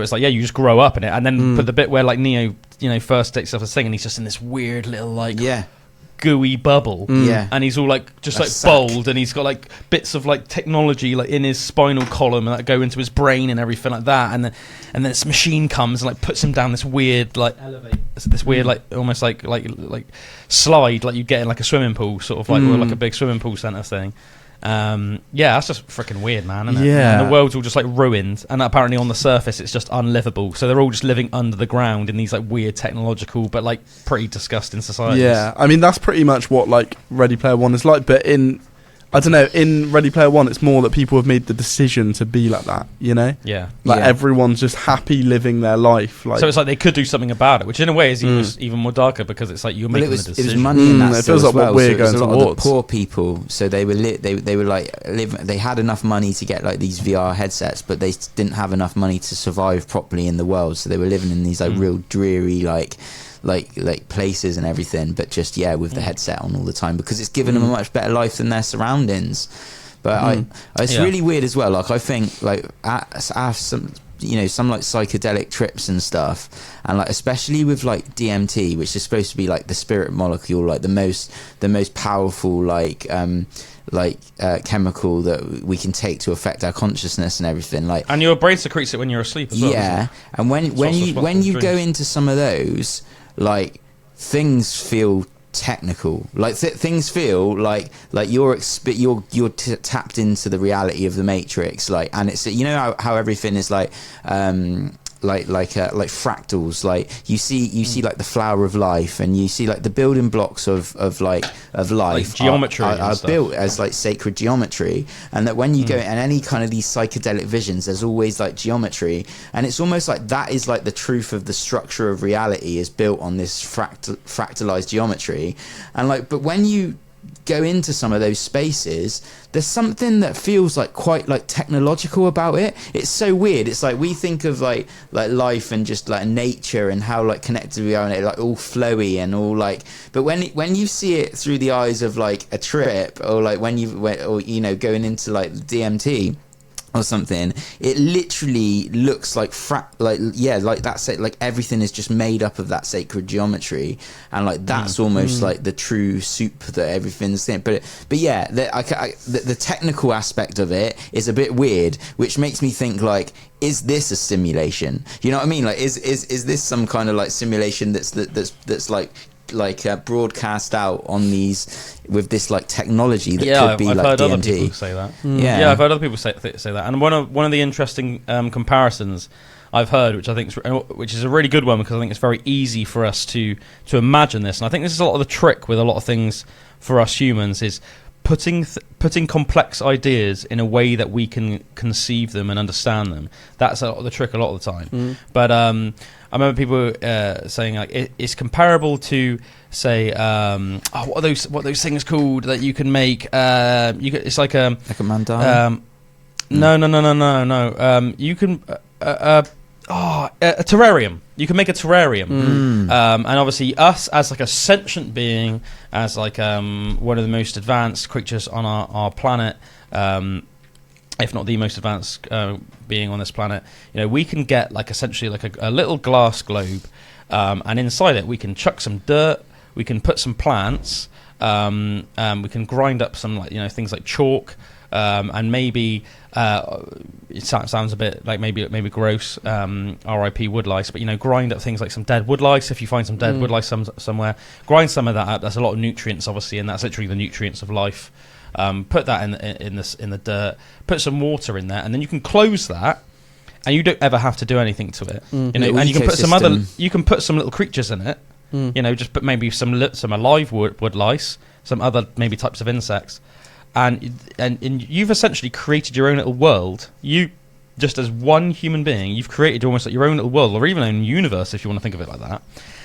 it's like you just grow up in it, and then put the bit where like Neo, first takes off a thing, and he's just in this weird little like gooey bubble, and he's all like just like bold, and he's got like bits of like technology like in his spinal column and that go into his brain and everything like that, and then this machine comes and like puts him down this weird like this weird like almost like slide like you get in like a swimming pool sort of like or like a big swimming pool center thing. That's just freaking weird, man, isn't it? Yeah. And the world's all just like ruined, and apparently on the surface it's just unlivable, so they're all just living under the ground in these like weird technological but like pretty disgusting societies. Yeah, I mean that's pretty much what like Ready Player One is like, but in Ready Player One it's more that people have made the decision to be like that, everyone's just happy living their life, like, so it's like they could do something about it, which in a way is even more darker, because it's like you're making the decision. It was money in that. It feels like what we're going towards. A lot of the poor people, so they were they had enough money to get like these VR headsets, but they didn't have enough money to survive properly in the world, so they were living in these like real dreary like places and everything, but just with the headset on all the time, because it's given them a much better life than their surroundings. But it's really weird as well. Like I think like some like psychedelic trips and stuff, and like especially with like DMT, which is supposed to be like the spirit molecule, like the most powerful chemical that we can take to affect our consciousness and everything. Like, and your brain secretes it when you're asleep as well. Yeah, and when you go into some of those, like things feel technical, like things feel like you're tapped into the reality of the Matrix, like, and it's how everything is like fractals, like you see like the flower of life, and you see like the building blocks of life, like geometry are built as like sacred geometry, and that when you go in any kind of these psychedelic visions, there's always like geometry, and it's almost like that is like the truth of the structure of reality is built on this fractalized geometry, and like, but when you go into some of those spaces, there's something that feels like quite like technological about it. It's so weird. It's like we think of like life and just like nature and how like connected we are, and it like all flowy and all like, but when you see it through the eyes of like a trip, or like when going into like DMT or something, it literally looks like like that's it, like everything is just made up of that sacred geometry, and like that's almost like the true soup that everything's in. But the technical aspect of it is a bit weird, which makes me think like, is this a simulation? You know what I mean? Like, is this some kind of like simulation that's like broadcast out on these with this like technology that could be I've like heard DMT. other people say that. I've heard other people say that. And one of the interesting comparisons I've heard, which I think which is a really good one, because I think it's very easy for us to imagine this. And I think this is a lot of the trick with a lot of things for us humans, is putting complex ideas in a way that we can conceive them and understand them. That's the trick a lot of the time. But I remember people saying like it's comparable to say what are those things called that you can make? It's like a mandala. No. You can a terrarium. You can make a terrarium, and obviously us as like a sentient being, as like one of the most advanced creatures on our planet, if not the most advanced being on this planet, we can get like essentially like a little glass globe, and inside it we can chuck some dirt, we can put some plants, we can grind up some like things like chalk, and maybe it sounds a bit like maybe gross, RIP wood lice, but grind up things like some dead wood lice. If you find some dead wood lice somewhere, grind some of that up. That's a lot of nutrients, obviously, and that's literally the nutrients of life. Put that in the dirt. Put some water in there, and then you can close that, and you don't ever have to do anything to it. And you can put some little creatures in it. Just put maybe some alive wood lice, some other maybe types of insects. And you've essentially created your own little world. You, just as one human being, you've created almost like your own little world, or even own universe, if you want to think of it like that.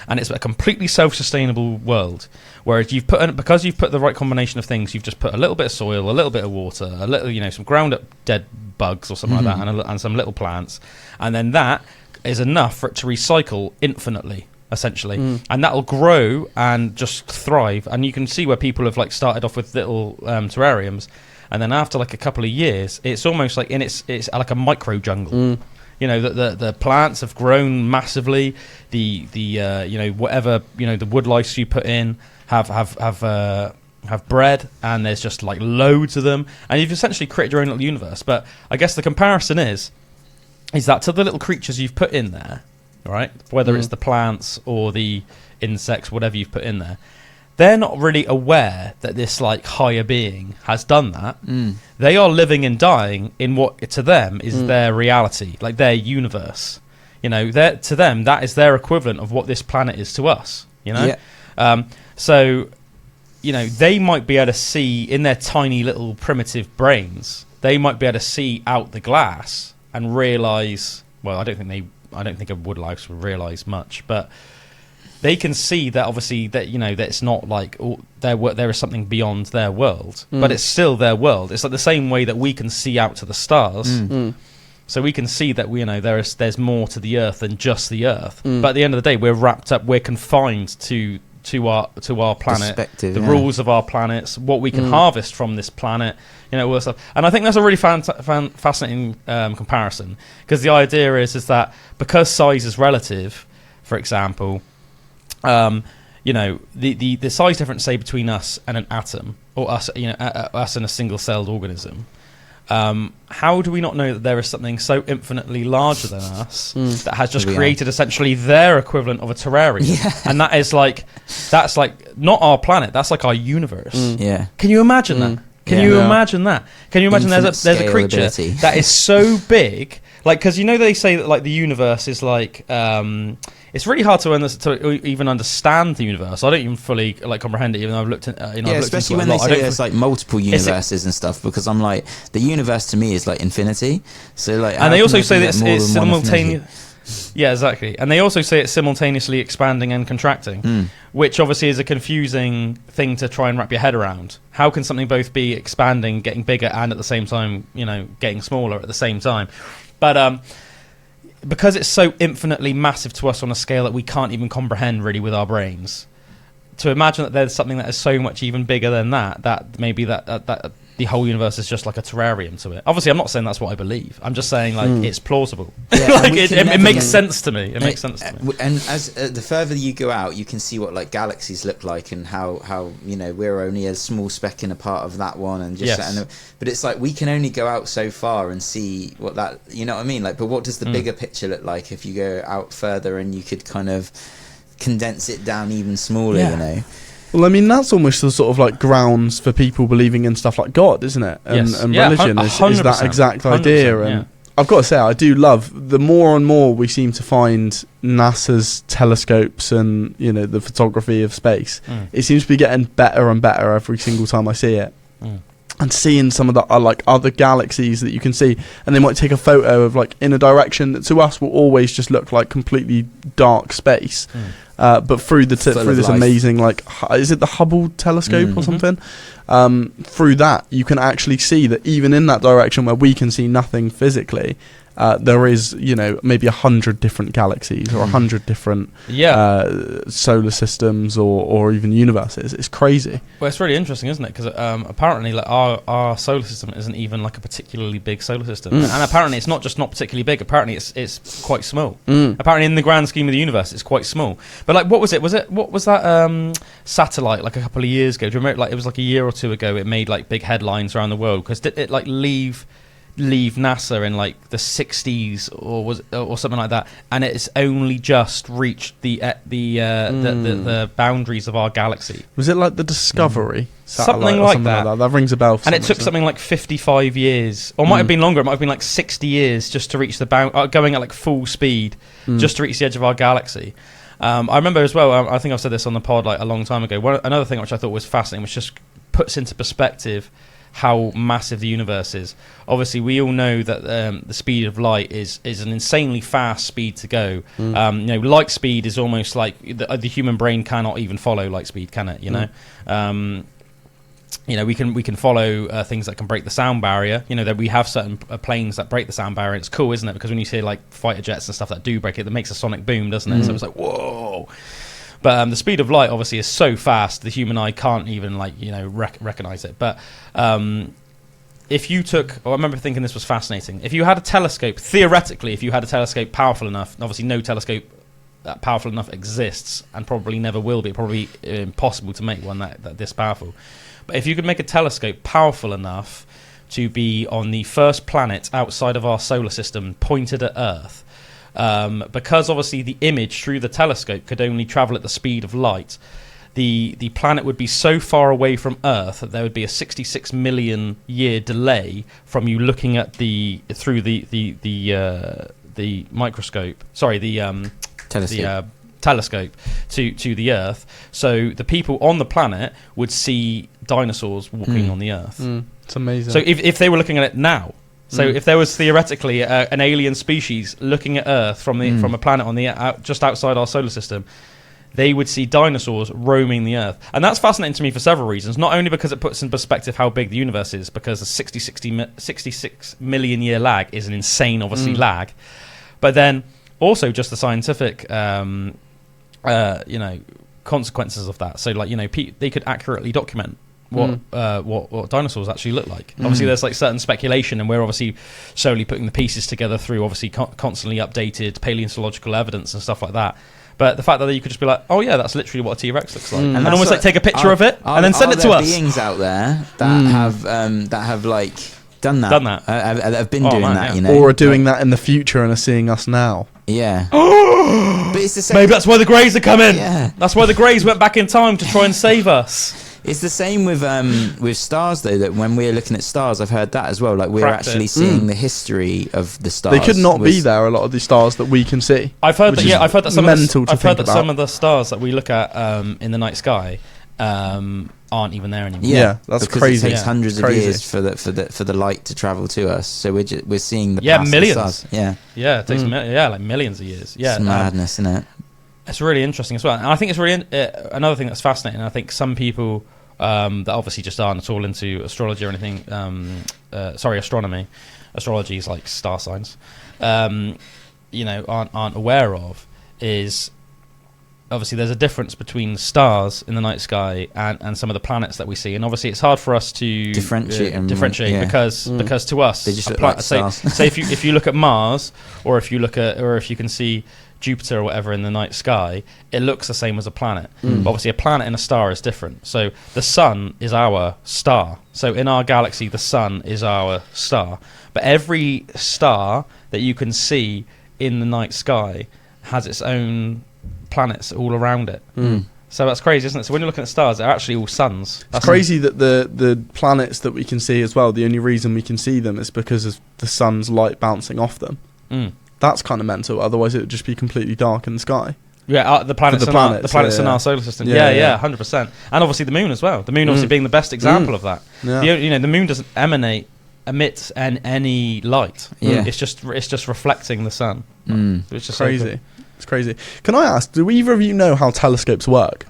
And it's a completely self-sustainable world. Whereas because you've put the right combination of things, you've just put a little bit of soil, a little bit of water, a little, some ground up dead bugs or something like that, and some little plants, and then that is enough for it to recycle infinitely. Essentially, and that'll grow and just thrive. And you can see where people have started off with little terrariums, and then after a couple of years, it's almost like it's like a micro jungle. The plants have grown massively. The whatever the wood lice you put in have bred, and there's just loads of them, and you've essentially created your own little universe. But I guess the comparison is that to the little creatures you've put in there. Right, whether it's the plants or the insects, whatever you've put in there, they're not really aware that this higher being has done that. They are living and dying in what to them is their reality, their universe. To them that is their equivalent of what this planet is to us. So they might be able to see in their tiny little primitive brains. They might be able to see out the glass and realize. Well, I don't think a wood lice would realise much, but they can see that obviously that that it's not there is something beyond their world, but it's still their world. It's the same way that we can see out to the stars, so we can see that there's more to the Earth than just the Earth. But at the end of the day, we're confined to our planet, the rules of our planets, what we can harvest from this planet, all that stuff. And I think that's a really fascinating comparison, because the idea is that because size is relative, for example, the size difference, say, between us and an atom, or us and a single-celled organism. How do we not know that there is something so infinitely larger than us that has just created essentially their equivalent of a terrarium? And that is that's not our planet, that's our universe. Can you imagine that? Can you imagine that? Can you imagine there's a creature that is so big, because they say that the universe is it's really hard to even understand the universe. I don't even fully comprehend it, even though I've looked at especially when they say there's multiple universes and stuff, because I'm the universe to me is infinity. So and they also say that it's simultaneous. Yeah, exactly. And they also say it's simultaneously expanding and contracting, which obviously is a confusing thing to try and wrap your head around. How can something both be expanding, getting bigger, and at the same time, getting smaller at the same time? But because it's so infinitely massive to us on a scale that we can't even comprehend really with our brains, to imagine that there's something that is so much even bigger than that maybe that the whole universe is just like a terrarium to it. Obviously, I'm not saying that's what I believe. I'm just saying it's plausible. It makes sense to me. It makes sense to me. And as the further you go out, you can see what galaxies look like, and how we're only a small speck in a part of that one, and but it's we can only go out so far and see what that, what I mean? But what does the bigger picture look like if you go out further and you could kind of condense it down even smaller? Well, I mean, that's almost the sort of grounds for people believing in stuff like God, isn't it? And religion is that exact idea. And I've got to say, I do love the more and more we seem to find NASA's telescopes and the photography of space. It seems to be getting better and better every single time I see it. And seeing some of the other galaxies that you can see, and they might take a photo of in a direction that to us will always just look like completely dark space. But through this amazing is it the Hubble telescope or something? Through that you can actually see that even in that direction where we can see nothing physically, there is, maybe 100 different galaxies or 100 different solar systems or even universes. It's crazy. Well, it's really interesting, isn't it? Because apparently, like our solar system isn't even like a particularly big solar system, and apparently it's not just not particularly big. Apparently, it's quite small. Apparently, in the grand scheme of the universe, it's quite small. But like, what was that satellite like a couple of years ago? Do you remember? Like, it was like a year or two ago. It made like big headlines around the world because it like leave NASA in like the 60s or something like that, and it's only just reached the boundaries of our galaxy. Was it like the Discovery satellite something or like something that? That rings a bell. And it took something like 55 years, or it might have been longer. It might have been like 60 years just to reach the going at like full speed just to reach the edge of our galaxy. I remember as well. I think I've said this on the pod like a long time ago. Another thing which I thought was fascinating, which just puts into perspective how massive the universe is. Obviously, we all know that the speed of light is an insanely fast speed to go. Light speed is almost like the human brain cannot even follow light speed, can it? We can follow things that can break the sound barrier. That we have certain planes that break the sound barrier. It's cool, isn't it? Because when you see like fighter jets and stuff that do break it, that makes a sonic boom, doesn't it? So it's like, whoa. But the speed of light obviously is so fast the human eye can't even recognize it. But if you took, I remember thinking this was fascinating. If you had a telescope, theoretically, if you had a telescope powerful enough, obviously no telescope that powerful enough exists and probably never will be. Probably impossible to make one that this powerful. But if you could make a telescope powerful enough to be on the first planet outside of our solar system pointed at Earth. Because obviously the image through the telescope could only travel at the speed of light, the planet would be so far away from Earth that there would be a 66 million year delay from you looking at through the microscope. Sorry, the telescope to the Earth. So the people on the planet would see dinosaurs walking on the Earth. It's amazing. So if they were looking at it now. So if there was theoretically an alien species looking at Earth from a planet on just outside our solar system, they would see dinosaurs roaming the Earth. And that's fascinating to me for several reasons. Not only because it puts in perspective how big the universe is, because a 66 million year lag is an insane, obviously, lag. But then also just the scientific, consequences of that. So, they could accurately document what dinosaurs actually look like. Obviously there's like certain speculation, and we're obviously slowly putting the pieces together through obviously constantly updated paleontological evidence and stuff like that. But the fact that you could just be like, oh yeah, that's literally what a T-Rex looks like, and almost like take a picture of it and then send it to us. Beings out there that have like done that. Have been doing that, or are doing that in the future and are seeing us now. Yeah. But it's the same. Maybe that's why the Greys are coming. Yeah. That's why the Greys went back in time to try and save us. It's the same with stars, though, that when we're looking at stars, I've heard that as well. Like, we're actually seeing the history of the stars. They could not be there, a lot of the stars that we can see. I've heard that. Yeah, I've heard that some some of the stars that we look at in the night sky aren't even there anymore. Yeah, that's because crazy. It takes hundreds of years for the light to travel to us. So we're seeing the past millions. Of stars. It takes like millions of years. Yeah, it's madness, isn't it? It's really interesting as well, and I think it's really another thing that's fascinating. I think some people that obviously just aren't at all into astrology or anything. Astronomy. Astrology is like star signs. Aren't aware of is obviously there's a difference between stars in the night sky and some of the planets that we see, and obviously it's hard for us to differentiate because to us they just look like stars. say if you look at Mars or if you can see Jupiter or whatever in the night sky, it looks the same as a planet. But obviously a planet and a star is different. So the sun is our star. So in our galaxy, the sun is our star. But every star that you can see in the night sky has its own planets all around it. So that's crazy, isn't it? So when you're looking at stars, they're actually all suns. It's crazy that the planets that we can see as well, the only reason we can see them is because of the sun's light bouncing off them. That's kind of mental. Otherwise, it would just be completely dark in the sky. Yeah, the planets in our solar system. Yeah, 100%. And obviously the moon as well. The moon obviously being the best example of that. Yeah. The moon doesn't emit any light. Yeah. It's just reflecting the sun. It's just crazy. So cool. It's crazy. Can I ask, do either of you know how telescopes work?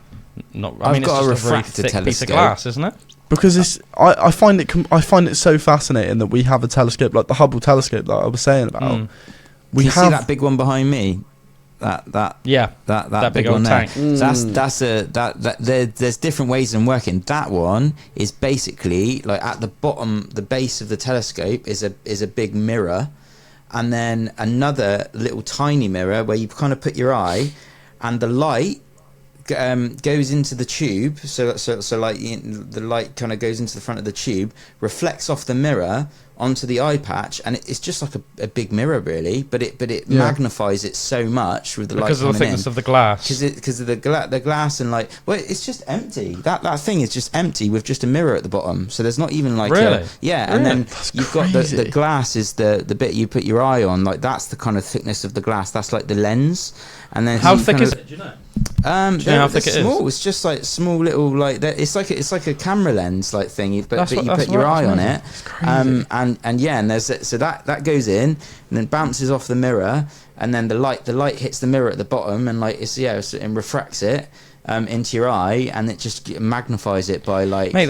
I've got a refractor piece of glass, isn't it? Because I find it so fascinating that we have a telescope like the Hubble telescope that I was saying about. We see that big one behind me. That big one old there. tank. There's different ways of working. That one is basically like at the bottom, the base of the telescope is a big mirror, and then another little tiny mirror where you kind of put your eye, and the light goes into the tube. So like the light kind of goes into the front of the tube, reflects off the mirror onto the eye patch, and it's just like a big mirror really, but it magnifies it so much with the light because of the thickness of the glass, because of the glass, and like, well, it's just empty. That thing is just empty with just a mirror at the bottom, so there's not even like really? And then you've got the glass is the bit you put your eye on, like that's the kind of thickness of the glass, that's like the lens. And then how thick is it, do you know? Do you know how thick it is? Small. It's just like small little like it's like a camera lens like thing. But you put your eye on it, and there's so that goes in and then bounces off the mirror, and then the light hits the mirror at the bottom, and like and refracts it into your eye, and it just magnifies it by like. Mate,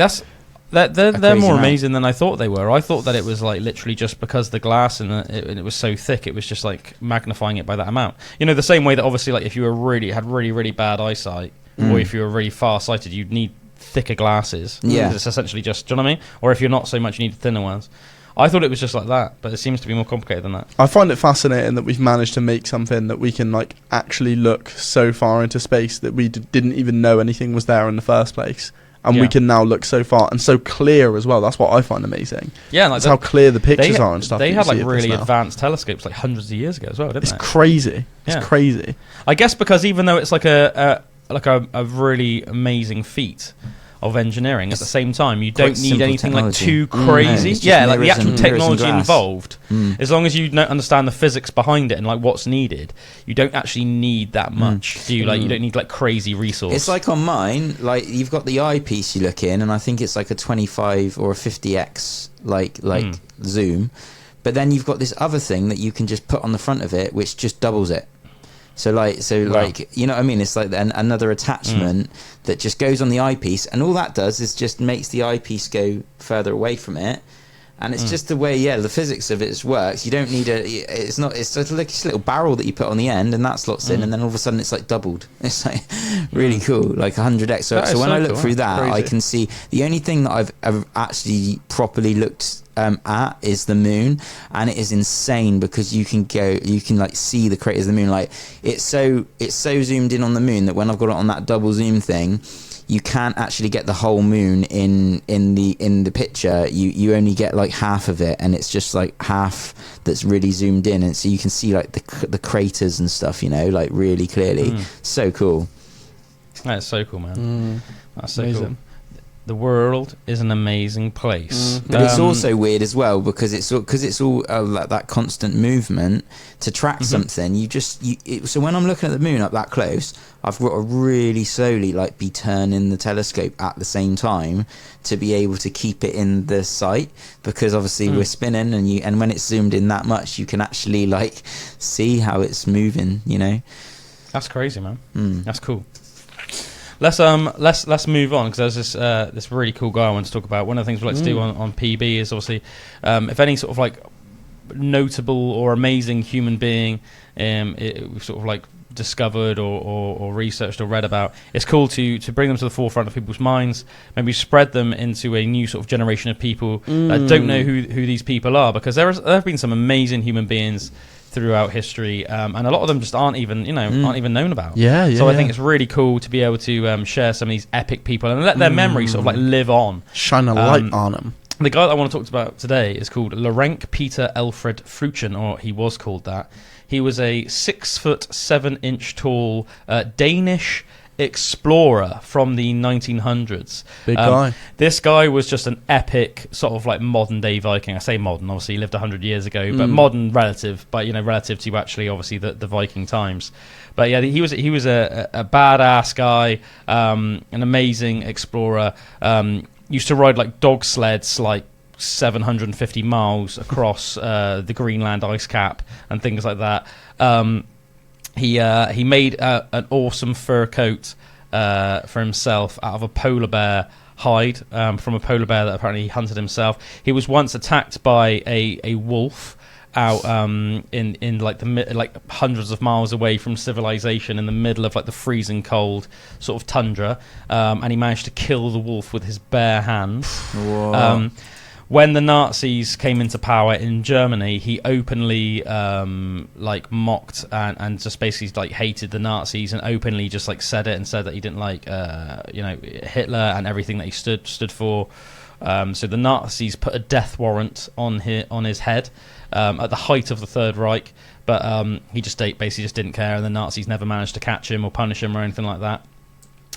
they're more amount. amazing than I thought they were. I thought that it was like literally just because the glass and it was so thick, it was just like magnifying it by that amount. You know, the same way that obviously like if you were had really bad eyesight, or if you were really far-sighted, you'd need thicker glasses. Yeah, it's essentially just, do you know what I mean? Or if you're not so much, you need thinner ones. I thought it was just like that, but it seems to be more complicated than that. I find it fascinating that we've managed to make something that we can like actually look so far into space that we didn't even know anything was there in the first place. And we can now look so far and so clear as well. That's what I find amazing. Yeah, like that's how clear the pictures are and stuff. They had like really advanced telescopes like hundreds of years ago as well, didn't they? It's crazy. It's crazy. I guess because even though it's like a really amazing feat of engineering, at the same time you don't need anything like too crazy. Like the actual technology involved, as long as you understand the physics behind it and like what's needed, you don't actually need that much, do you? Like you don't need like crazy resource. It's like on mine, like you've got the eyepiece you look in, and I think it's like a 25 or a 50x like zoom, but then you've got this other thing that you can just put on the front of it which just doubles it. Like you know what I mean? It's like another attachment that just goes on the eyepiece, and all that does is just makes the eyepiece go further away from it, and it's just the way the physics of it works. You don't need it's just like a little barrel that you put on the end, and that slots in, and then all of a sudden it's like doubled. It's like really cool, like 100x. So when I look through that, crazy. I can see the only thing that I've ever actually properly looked at is the moon, and it is insane because you can like see the craters of the moon. Like it's so zoomed in on the moon that when I've got it on that double zoom thing, you can't actually get the whole moon in the picture. You only get like half of it, and it's just like half that's really zoomed in, and so you can see like the craters and stuff, you know, like really clearly. So cool. That's so cool, man. That's so amazing. Cool. The world is an amazing place, but it's also weird as well because it's all like that constant movement to track something. So when I'm looking at the moon up that close, I've got to really slowly like be turning the telescope at the same time to be able to keep it in the sight, because obviously we're spinning, and when it's zoomed in that much, you can actually like see how it's moving. You know, that's crazy, man. That's cool. Let's move on, because there's this really cool guy I want to talk about. One of the things we like to do on PB is obviously if any sort of like notable or amazing human being we've sort of like discovered or researched or read about, it's cool to bring them to the forefront of people's minds, maybe spread them into a new sort of generation of people that don't know who these people are, because there have been some amazing human beings throughout history, and a lot of them just aren't even known about. So I think it's really cool to be able to share some of these epic people and let their memories sort of like live on, shine a light on them. The guy that I want to talk about today is called Laurent Peter Alfred Fruchen, or he was called that. He was a 6'7" tall Danish explorer from the 1900s. Big guy. This guy was just an epic sort of like modern day Viking. I say modern, obviously he lived 100 years ago, but modern relative to actually obviously the Viking times. But yeah, he was a badass guy, an amazing explorer. Used to ride like dog sleds like 750 miles across the Greenland ice cap and things like that. He made an awesome fur coat for himself out of a polar bear hide from a polar bear that apparently he hunted himself. He was once attacked by a wolf out in like like hundreds of miles away from civilization, in the middle of like the freezing cold sort of tundra, and he managed to kill the wolf with his bare hands. When the Nazis came into power in Germany, he openly like mocked and just basically like hated the Nazis, and openly just like said that he didn't like Hitler and everything that he stood for. So the Nazis put a death warrant on his head at the height of the Third Reich, but he basically just didn't care, and the Nazis never managed to catch him or punish him or anything like that.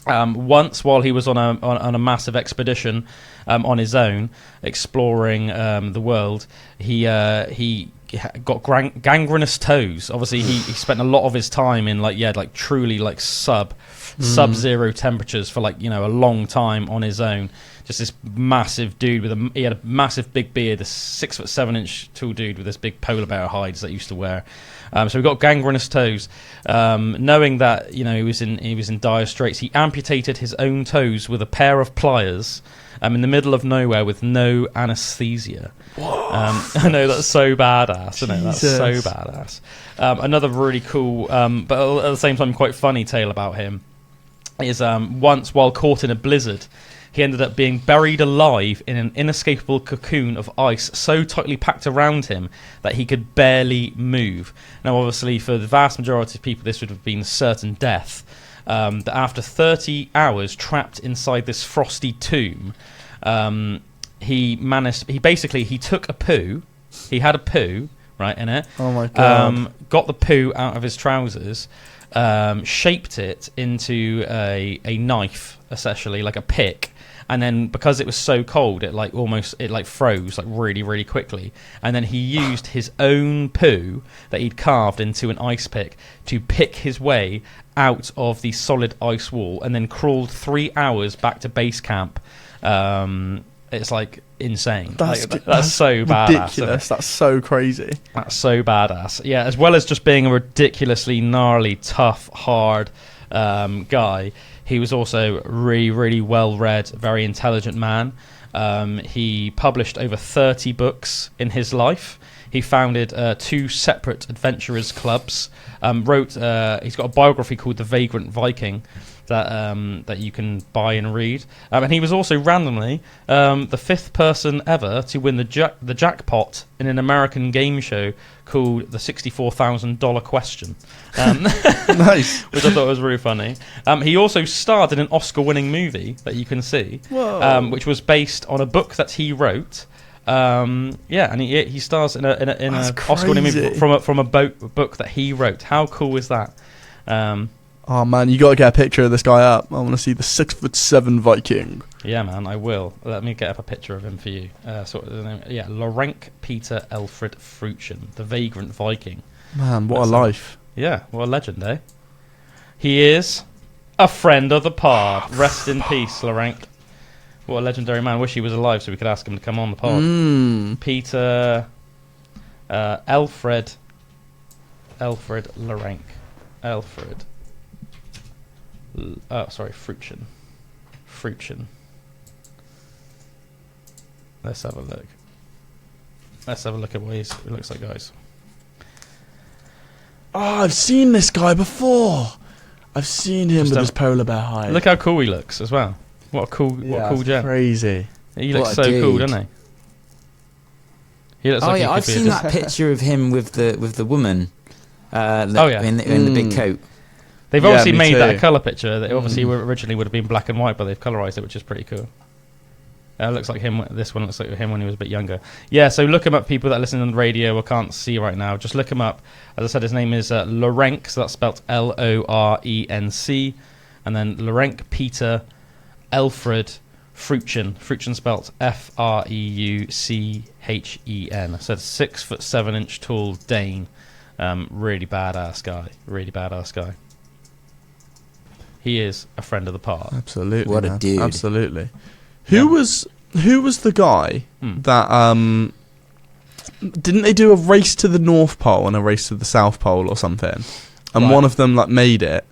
Once, while he was on a massive expedition on his own, exploring the world, he got gangrenous toes. Obviously, he spent a lot of his time in truly like sub-zero temperatures for a long time on his own. Just this massive dude he had a massive big beard, this 6'7" tall dude with this big polar bear hides that he used to wear. So we got gangrenous toes. Knowing that he was in dire straits, he amputated his own toes with a pair of pliers in the middle of nowhere with no anesthesia. I know, that's so badass, isn't it? That's so badass. Another really cool, but at the same time quite funny tale about him is once, while caught in a blizzard, he ended up being buried alive in an inescapable cocoon of ice so tightly packed around him that he could barely move. Now, obviously, for the vast majority of people, this would have been certain death. That after 30 hours trapped inside this frosty tomb, he took a poo. He had a poo, right, in it. Oh, my God. Got the poo out of his trousers, shaped it into a knife, essentially, like a pick. And then, because it was so cold, it froze really, really quickly. And then he used his own poo that he'd carved into an ice pick to pick his way out of the solid ice wall, and then crawled 3 hours back to base camp. It's like insane. That's so badass. Ridiculous. That's so crazy. That's so badass. Yeah, as well as just being a ridiculously gnarly, tough, hard guy, he was also really, really well-read, very intelligent man. He published over 30 books in his life. He founded 2 separate adventurers clubs. He's got a biography called The Vagrant Viking that you can buy and read. And he was also randomly the 5th person ever to win the jackpot in an American game show called the $64,000 Question. Nice. Which I thought was really funny. He also starred in an Oscar-winning movie that you can see, which was based on a book that he wrote. And he stars in an Oscar-winning movie from a book that he wrote. How cool is that? Oh man, you got to get a picture of this guy up. I want to see the 6'7" Viking. Yeah, man, I will. Let me get up a picture of him for you. Laurent Peter Alfred Fruchen, the Vagrant Viking. Man, what a life. Yeah, what a legend, eh? He is a friend of the pod. Rest in peace, Laurent. What a legendary man. Wish he was alive so we could ask him to come on the pod. Peter Alfred Laurent. Alfred. Fruchen. Let's have a look. Let's have a look at what he looks like, guys. Oh, I've seen this guy before. I've seen him with his polar bear hide. Look how cool he looks as well. What a cool gem. Crazy. He looks so cool, doesn't he? He looks like I've seen that picture of him with the woman. In the big coat. They've obviously made that a colour picture. That obviously originally would have been black and white, but they've colorised it, which is pretty cool. Looks like him. This one looks like him when he was a bit younger. Yeah, so look him up, people that listen on the radio or can't see right now. Just look him up. As I said, his name is Laurent, so that's spelled Lorenc, and then Laurent Peter Alfred Fruchen. Fruchen spelled Freuchen. So 6'7" tall Dane. Really badass guy. He is a friend of the pod. Absolutely. What a dude. Absolutely. Who was the guy that didn't they do a race to the North Pole and a race to the South Pole or something? And one of them made it,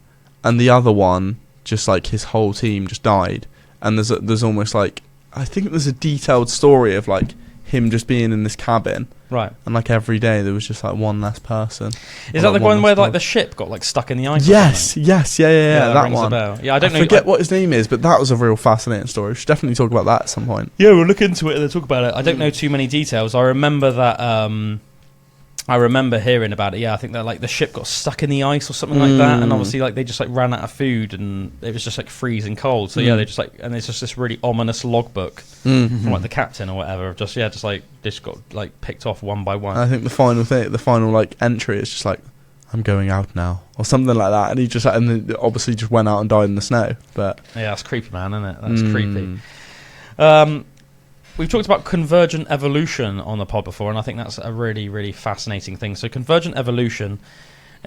and the other one just his whole team just died, and there's almost like, I think there's a detailed story of like him just being in this cabin, right? And like every day there was just like one less person. Is that the one where like the ship got like stuck in the ice? Yes, yeah, that rings one. a bell. Yeah, I forget what his name is, but that was a real fascinating story. We should definitely talk about that at some point. Yeah, we'll look into it and talk about it. I don't know too many details. I remember that. I remember hearing about it. Yeah, I think that like the ship got stuck in the ice or something like that, and obviously like they just like ran out of food and it was just like freezing cold. So yeah, they just like, and it's just this really ominous logbook from like the captain or whatever of just got like picked off one by one. I think the final like entry is just like, I'm going out now or something like that, and he just and then obviously just went out and died in the snow. But yeah, that's creepy, man, isn't it? That's creepy. We've talked about convergent evolution on the pod before, and I think that's a really, really fascinating thing. So convergent evolution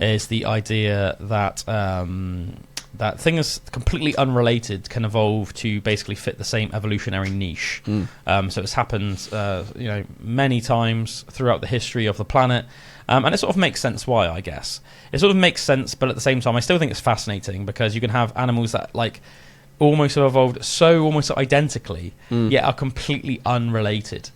is the idea that that things completely unrelated can evolve to basically fit the same evolutionary niche. So it's happened many times throughout the history of the planet, and it sort of makes sense why, I guess. It sort of makes sense, but at the same time I still think it's fascinating because you can have animals that like almost have evolved so almost identically, yet are completely unrelated.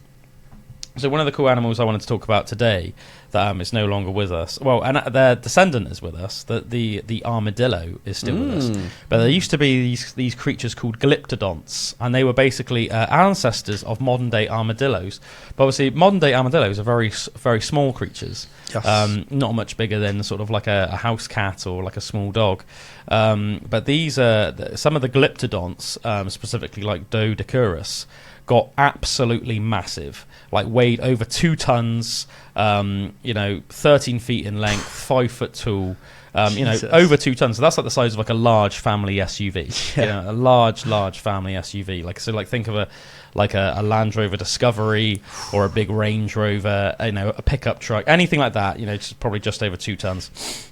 So one of the cool animals I wanted to talk about today that is no longer with us, well, and their descendant is with us, the armadillo is still with us, but there used to be these creatures called Glyptodonts, and they were basically ancestors of modern day armadillos. But obviously modern day armadillos are very, very small creatures, not much bigger than sort of like a house cat or like a small dog. But these some of the Glyptodonts, specifically like Dodecurus, got absolutely massive, like weighed over 2 tons, 13 feet in length, 5 foot tall, over 2 tons. So that's like the size of like a large family SUV, a large family SUV. Like think of a Land Rover Discovery or a big Range Rover, a pickup truck, anything like that. Probably just over 2 tons.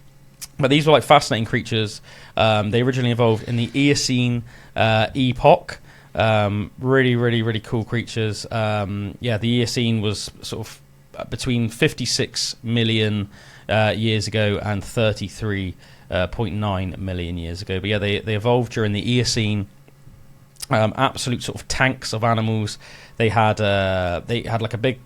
But these were like fascinating creatures. They originally evolved in the Eocene epoch. Really, really, really cool creatures. The Eocene was sort of between 56 million years ago and 33.9 million years ago. But yeah, they evolved during the Eocene. Absolute sort of tanks of animals. They had like a big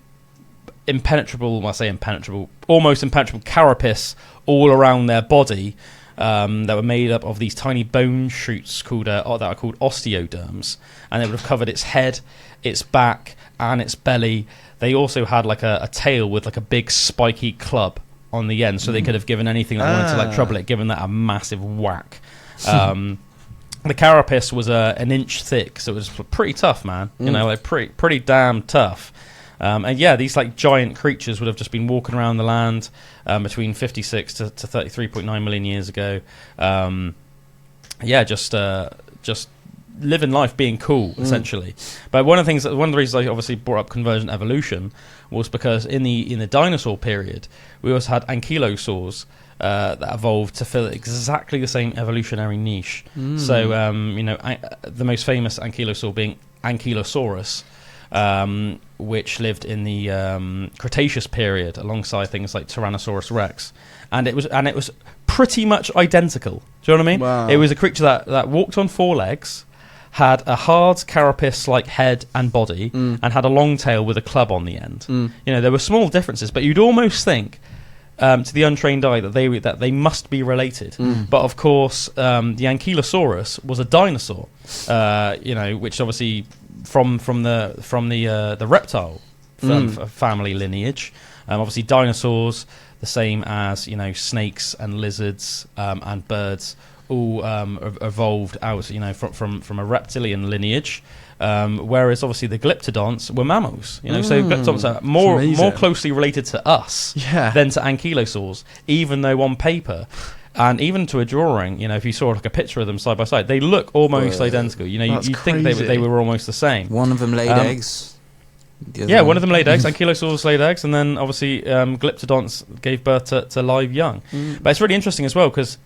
almost impenetrable carapace all around their body. That were made up of these tiny bone shoots that are called osteoderms, and it would have covered its head, its back, and its belly. They also had like a tail with like a big spiky club on the end, so they could have given anything that wanted to like trouble it, given that a massive whack. The carapace was an inch thick, so it was pretty tough, man. Like pretty damn tough. And yeah, these like giant creatures would have just been walking around the land between 56 to 33.9 million years ago. Just living life, being cool, essentially. But one of the reasons I obviously brought up convergent evolution was because in the dinosaur period, we also had ankylosaurs that evolved to fill exactly the same evolutionary niche. So the most famous ankylosaur being Ankylosaurus. Which lived in the Cretaceous period alongside things like Tyrannosaurus Rex, and it was pretty much identical. Do you know what I mean? Wow. It was a creature that walked on 4 legs, had a hard carapace-like head and body, and had a long tail with a club on the end. There were small differences, but you'd almost think to the untrained eye that they must be related. But of course, the Ankylosaurus was a dinosaur, which obviously from the reptile family lineage. Obviously, dinosaurs, the same as snakes and lizards and birds, all evolved out from a reptilian lineage. Whereas obviously the Glyptodonts were mammals, so Glyptodonts are more closely related to us than to ankylosaurs, even though on paper and even to a drawing, if you saw like a picture of them side by side, they look almost identical. You'd think they were almost the same. One of them laid eggs. One of them laid eggs. Ankylosaurs laid eggs, and then obviously Glyptodonts gave birth to live young. But it's really interesting as well because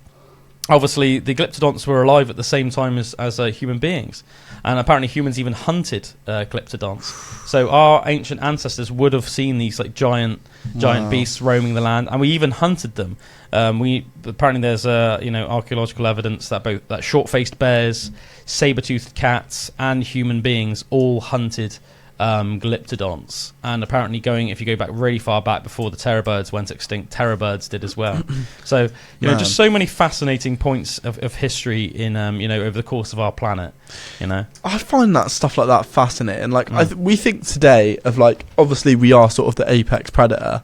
obviously the Glyptodonts were alive at the same time as human beings, and apparently humans even hunted Glyptodonts. So our ancient ancestors would have seen these like giant beasts roaming the land, and we even hunted them. Apparently there's archaeological evidence that short-faced bears, saber-toothed cats, and human beings all hunted Glyptodonts. And apparently, if you go back really far back before the terror birds went extinct, terror birds did as well. So just so many fascinating points of history in over the course of our planet. I find that stuff like that fascinating. Like we think today of like, obviously we are sort of the apex predator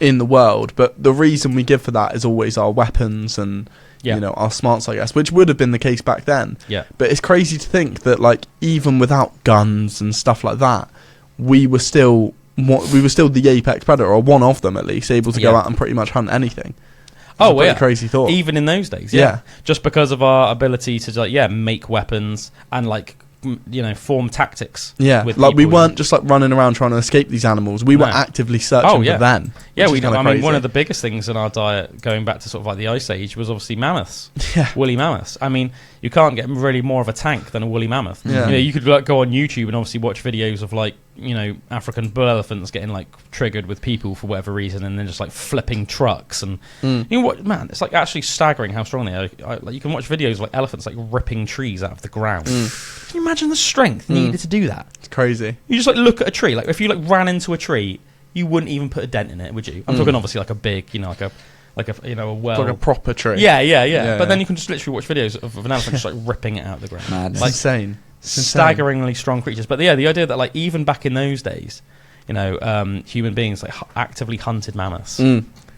in the world, but the reason we give for that is always our weapons and our smarts, I guess, which would have been the case back then. Yeah. But it's crazy to think that like even without guns and stuff like that, we were still the apex predator, or one of them at least, able to go out and pretty much hunt anything. It's a crazy thought. Even in those days, just because of our ability to make weapons and form tactics. Yeah, with like we weren't just like running around trying to escape these animals. We were actively searching for them. Yeah, one of the biggest things in our diet, going back to sort of like the Ice Age, was obviously mammoths. Yeah, woolly mammoths. I mean, you can't get really more of a tank than a woolly mammoth. Yeah. You could go on YouTube and obviously watch videos of like African bull elephants getting like triggered with people for whatever reason, and then just like flipping trucks and you know what, man, it's like actually staggering how strong they are. Like you can watch videos of like elephants like ripping trees out of the ground. Can you imagine the strength needed to do that? It's crazy. You just like look at a tree. Like if you like ran into a tree, you wouldn't even put a dent in it, would you? I'm talking obviously like a big, like a well, like a proper tree. Yeah. But then you can just literally watch videos of an elephant just like ripping it out of the ground. Madness. Like, insane. Staggeringly strong creatures. But the idea that like even back in those days, human beings like actively hunted mammoths.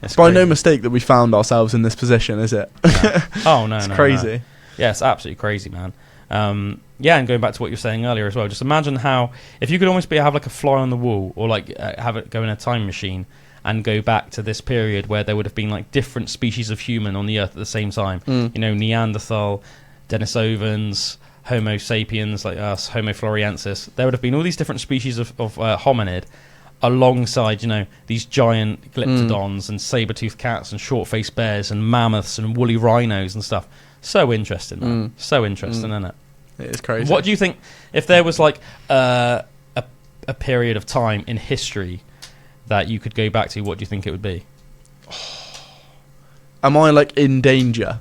It's by no mistake that we found ourselves in this position, is it? Yeah. Oh no, it's crazy. No. Yeah, it's absolutely crazy, man. And going back to what you were saying earlier as well, just imagine how if you could almost have like a fly on the wall, or like have it go in a time machine and go back to this period where there would have been like different species of human on the earth at the same time. Neanderthal, Denisovans, Homo sapiens like us, Homo floresiensis. There would have been all these different species of hominid alongside, these giant Glyptodons and saber-toothed cats and short-faced bears and mammoths and woolly rhinos and stuff. So interesting, man. So interesting, isn't it? It is crazy. What do you think, if there was like a period of time in history that you could go back to, what do you think it would be? Am I like in danger?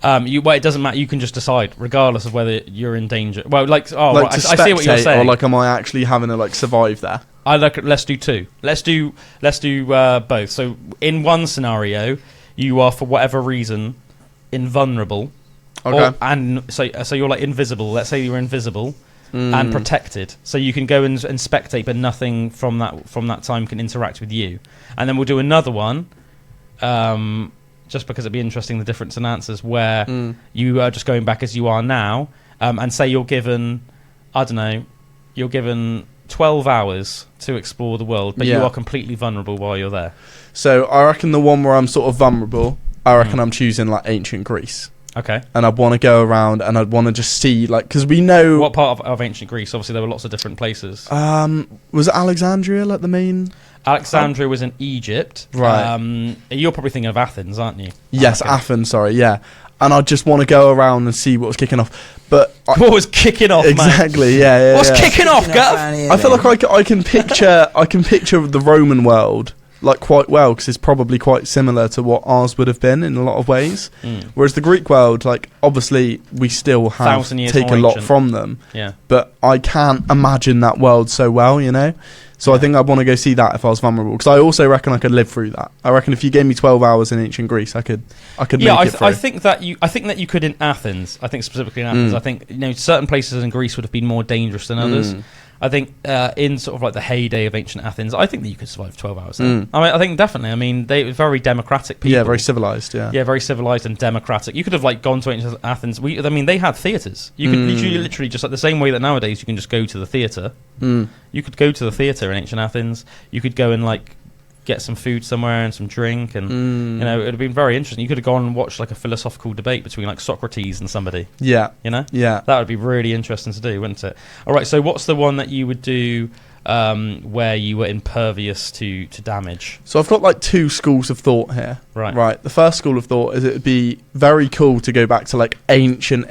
It doesn't matter. You can just decide, regardless of whether you're in danger. Well, like, like I see what you're saying. Or like, am I actually having to like survive there? Let's do two. Let's do both. So, in one scenario, you are for whatever reason invulnerable. Okay. So you're like invisible. Let's say you're invisible and protected, so you can go and spectate, but nothing from that time can interact with you. And then we'll do another one. Just because it'd be interesting, the difference in answers, where you are just going back as you are now, and say you're given 12 hours to explore the world, but you are completely vulnerable while you're there. So I reckon the one where I'm sort of vulnerable, I reckon I'm choosing like ancient Greece. Okay. And I'd want to go around and I'd want to just see, like, because we know... What part of ancient Greece? Obviously there were lots of different places. Was it Alexandria, like the main... Alexandria was in Egypt. Right. You're probably thinking of Athens, aren't you? Yes, okay. Athens, sorry, yeah. And I just want to go around and see what was kicking off. But what was kicking off, exactly, man? yeah. What's kicking off, Gav? I feel like I can picture the Roman world like quite well, because it's probably quite similar to what ours would have been in a lot of ways. Whereas the Greek world, like, obviously we still have taken a lot from them. Yeah. But I can't imagine that world so well, So I think I'd want to go see that if I was vulnerable, because I also reckon I could live through that. I reckon if you gave me 12 hours in ancient Greece, I could make it through. I think that you could in Athens. I think specifically in Athens. I think certain places in Greece would have been more dangerous than others. I think in sort of like the heyday of ancient Athens, I think that you could survive 12 hours there. I mean, I think definitely. I mean, they were very democratic people. Yeah, very civilized. Yeah, very civilized and democratic. You could have like gone to ancient Athens. They had theatres. You could literally just like the same way that nowadays you can just go to the theatre. You could go to the theatre in ancient Athens. You could go and like get some food somewhere and some drink, and it would have been very interesting. You could have gone and watched like a philosophical debate between like Socrates and somebody. Yeah, that would be really interesting to do, wouldn't it? All right, so what's the one that you would do where you were impervious to damage. So I've got like two schools of thought here. Right. The first school of thought is it would be very cool to go back to like ancient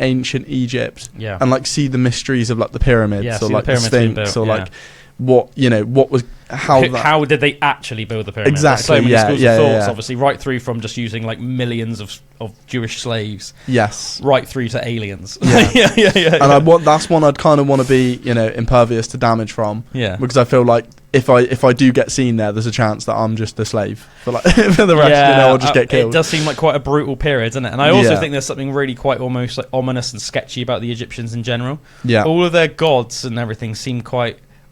Egypt, and like see the mysteries of like the pyramids, or like the Sphinx, or like what was how did they actually build the pyramids? Exactly. There's so many schools of thoughts, obviously, right through from just using like millions of Jewish slaves, right through to aliens. And that's one I'd kind of want to be impervious to damage from, because I feel like if I do get seen there's a chance that I'm just a slave for like for the rest. I'll just get killed. It does seem like quite a brutal period, doesn't it? And I also think there's something really quite almost like ominous and sketchy about the Egyptians in general. All of their gods and everything seem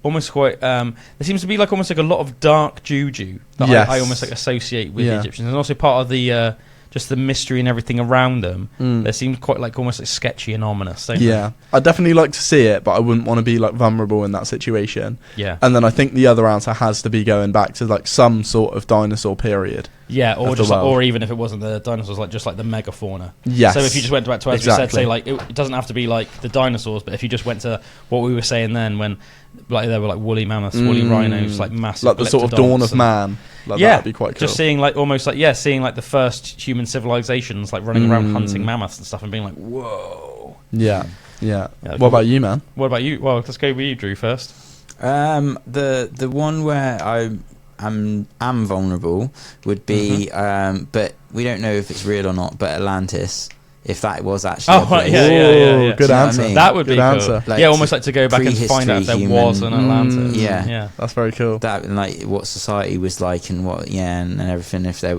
there seems to be like almost like a lot of dark juju that I almost like associate with the Egyptians, and also part of the just the mystery and everything around them. They seem quite like almost like sketchy and ominous. I'd definitely like to see it, but I wouldn't want to be like vulnerable in that situation. And then I think the other answer has to be going back to like some sort of dinosaur period. Or just like, or even if it wasn't the dinosaurs, like just like the megafauna. So if you just went back to, as we said, say like it doesn't have to be like the dinosaurs, but if you just went to what we were saying then, when like there were like woolly mammoths, woolly rhinos, like massive, like the sort of dawn of man. Like that'd be quite cool. Just seeing like almost like seeing like the first human civilizations like running around hunting mammoths and stuff, and being like, whoa. What about you, man? What about you? Well, let's go with you, Drew, first. The one where I'm vulnerable would be, but we don't know if it's real or not, but Atlantis. If that was actually good answer. I mean? That would be answer. Cool. Like almost like to go back and find out if there was an Atlantis. That's very cool. That and like what society was like and what and everything. If there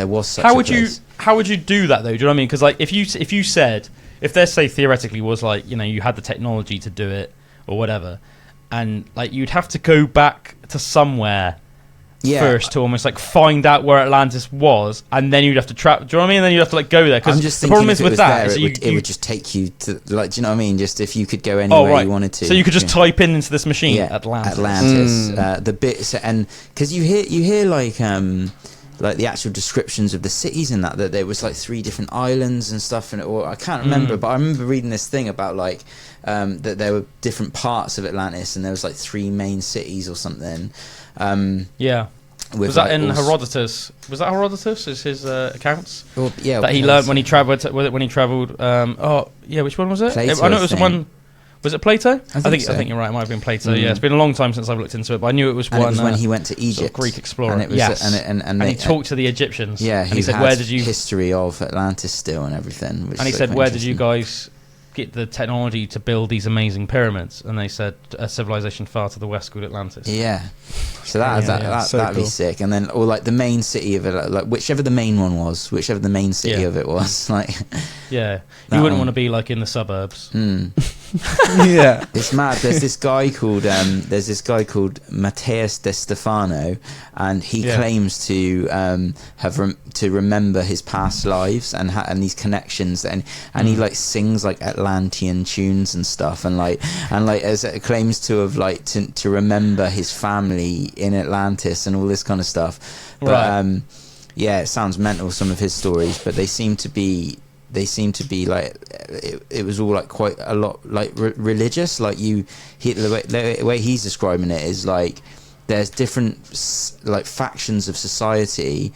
was such how would you do that though? Do you know what I mean? Because like if you said, if there say theoretically was like you had the technology to do it or whatever, and like you'd have to go back to somewhere first to almost like find out where Atlantis was, and then you'd have to travel. Do you know what I mean? And then you'd have to like go there. Because the problem is with that, it would just take you to like. Do you know what I mean? Just if you could go anywhere you wanted to. So you could just type into this machine Atlantis. The bits, and because you hear like the actual descriptions of the cities and that there was like 3 different islands and stuff, and I can't remember, but I remember reading this thing about like that there were different parts of Atlantis, and there was like 3 main cities or something. Was that in Herodotus? Was that Herodotus? Is his accounts? Well, that he learned when he travelled. Which one was it? Plato, I know it was the one. Was it Plato? I think you're right. It might have been Plato. Yeah, it's been a long time since I've looked into it, but I knew it was and one. It was when he went to Egypt, sort of Greek explorer. And it was, and he talked to the Egyptians. Yeah, and he said, "Where did you history of Atlantis still and everything?" And he said, "Where did you guys get the technology to build these amazing pyramids?" And they said, "A civilization far to the west called Atlantis." So that'd be sick. And then, or like the main city of it, like whichever the main city of it was, like you wouldn't want to be like in the suburbs. It's mad. There's this guy called Matthias De Stefano, and he claims to to remember his past lives and these connections, and he like sings like Atlantean tunes and stuff, and as it claims to have like to remember his family in Atlantis and all this kind of stuff. But it sounds mental, some of his stories, but they seem to be like it was all like quite a lot like religious. Like the way he's describing it is like there's different like factions of society,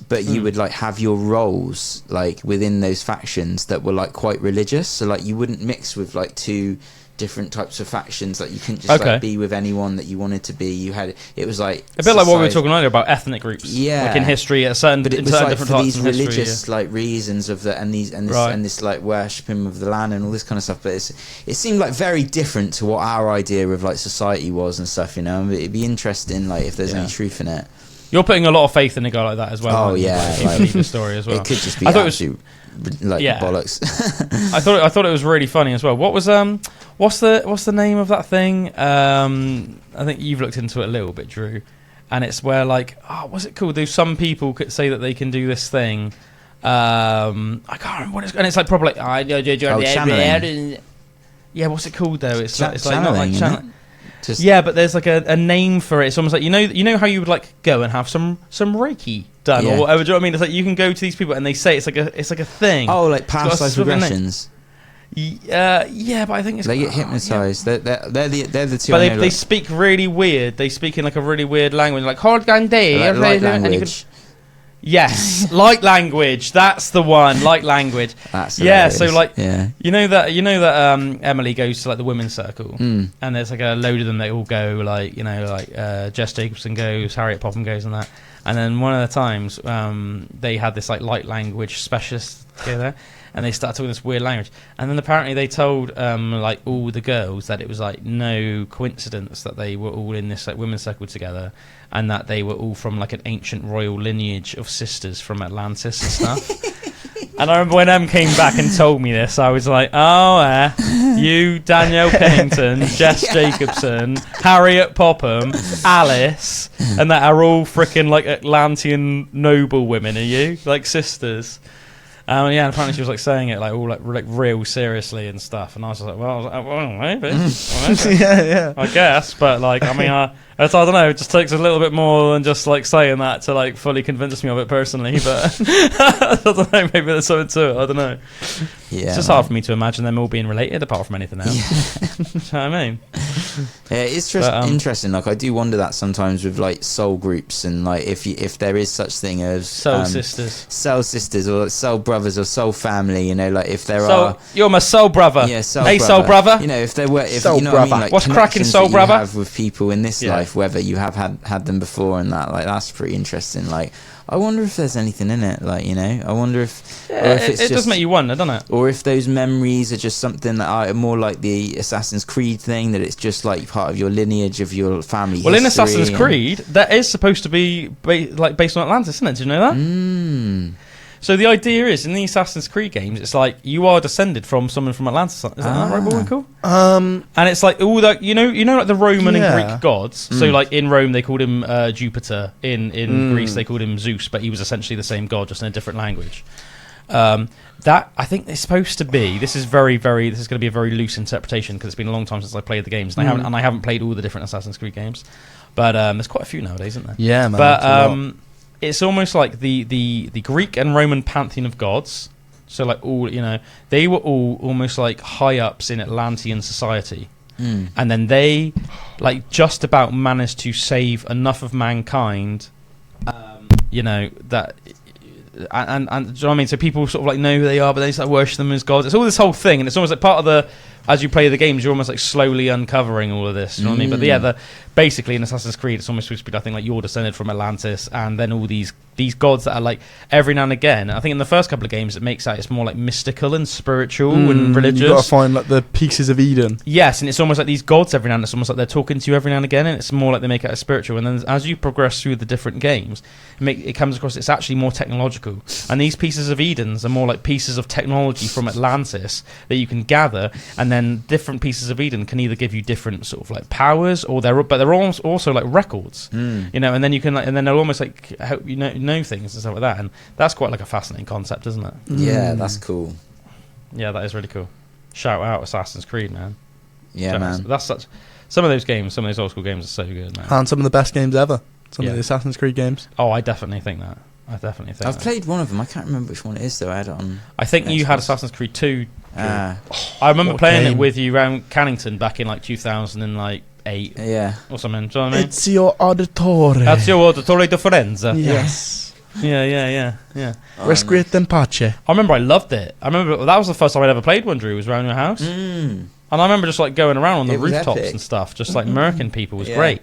but you would like have your roles like within those factions that were like quite religious. So like you wouldn't mix with like 2 different types of factions. Like you couldn't just like be with anyone that you wanted to be. It was like a bit like what we were talking earlier about ethnic groups. Like in history, but it was like for these religious like reasons of and this like worshipping of the land and all this kind of stuff. But it seemed like very different to what our idea of like society was and stuff. It'd be interesting like if there's any truth in it. You're putting a lot of faith in a guy like that as well. Oh yeah, you believe the story as well. It could just be bollocks. I thought it was really funny as well. What was what's the name of that thing? I think you've looked into it a little bit, Drew, and it's where like what's it called? There's some people could say that they can do this thing. I can't remember what it's, and it's like probably channeling. Yeah, what's it called though? It's like not like channeling. But there's like a name for it. It's almost like you know how you would like go and have some Reiki done or whatever. Do you know what I mean? It's like you can go to these people and they say it's like a thing. Oh, like past life regressions. Yeah, but I think it's They get hypnotised. Yeah. They're the two. But they speak really weird. They speak in like a really weird language, like light language. Yes, light language. That's the one. Light language. That's hilarious. So like, you know that Emily goes to like the women's circle, and there's like a load of them. They all go like, Jess Jacobson goes, Harriet Popham goes, and that. And then one of the times, they had this like light language specialist go there, and they started talking this weird language. And then apparently they told like all the girls that it was like no coincidence that they were all in this like women's circle together, and that they were all from like an ancient royal lineage of sisters from Atlantis and stuff. And I remember when Em came back and told me this, I was like, you, Danielle Pennington, Jess Jacobson, Harriet Popham, Alice, and that are all freaking like Atlantean noble women, are you? Like sisters. And apparently she was like saying it like all like real seriously and stuff, and I was like, well, maybe, yeah, I guess, but like, I mean, I don't know, it just takes a little bit more than just like saying that to like fully convince me of it personally, but I don't know, maybe there's something to it, I don't know. Yeah, it's just hard for me to imagine them all being related apart from anything else. You know what I mean? Yeah, it's just interesting. Like I do wonder that sometimes with like soul groups, and like if there is such thing as soul sisters or soul brothers or soul family, like if there are. You're my soul brother. Yeah, soul hey, brother. soul brother. If there were, if soul you know brother. what I mean, like what's cracking, soul brother? You have with people in this life, whether you have had them before and that, like that's pretty interesting. Like I wonder if there's anything in it, like I wonder if. Yeah, or if it's it does make you wonder, doesn't it? Or if those memories are just something that are more like the Assassin's Creed thing, that it's just like part of your lineage of your family. Well, in Assassin's Creed, that is supposed to be based on Atlantis, isn't it? Did you know that? So the idea is, in the Assassin's Creed games, it's like you are descended from someone from Atlantis. Is that right, Bullwinkle? And it's like all that like the Roman and Greek gods. So like in Rome they called him Jupiter. In Greece they called him Zeus, but he was essentially the same god, just in a different language. That I think it's supposed to be. This is going to be a very loose interpretation because it's been a long time since I played the games, and I haven't played all the different Assassin's Creed games. But there's quite a few nowadays, isn't there? Yeah, man. But it's almost like the Greek and Roman pantheon of gods. So like all they were all almost like high ups in Atlantean society, and then they like just about managed to save enough of mankind, that. And do you know what I mean? So people sort of like know who they are, but they start worship them as gods. It's all this whole thing, and it's almost like part of the. As you play the games, you're almost like slowly uncovering all of this. You know what I mean? But basically in Assassin's Creed, it's almost supposed to be, I think, like you're descended from Atlantis, and then all these gods that are like every now and again. I think in the first couple of games, it makes out it's more like mystical and spiritual and religious. You got to find like the pieces of Eden. Yes, and it's almost like these gods every now and then. It's almost like they're talking to you every now and again, and it's more like they make it as spiritual. And then as you progress through the different games, it comes across it's actually more technological. And these pieces of Edens are more like pieces of technology from Atlantis that you can gather, and then different pieces of Eden can either give you different sort of like powers, or they're also like records, and then you can and then they'll almost like help you know things and stuff like that, and that's quite like a fascinating concept, isn't it? Yeah, that's cool. Yeah, that is really cool. Shout out Assassin's Creed, man. Yeah, man. That's such. Some of those games, some of those old school games are so good, man. And some of the best games ever. Some of the Assassin's Creed games. Oh, I definitely think that. I've played one of them. I can't remember which one it is though. I had it on. I think you had Assassin's Creed 2. I remember playing it with you around Cannington back in like 2008. Yeah. Or something. Do you know what I mean? Ezio Auditore. Ezio Auditore di Firenze. Yes. Yeah. Requiescat in pace. I remember I loved it. I remember that was the first time I'd ever played one, Drew, was around your house. And I remember just like going around on the rooftops and stuff, just like murking people was great.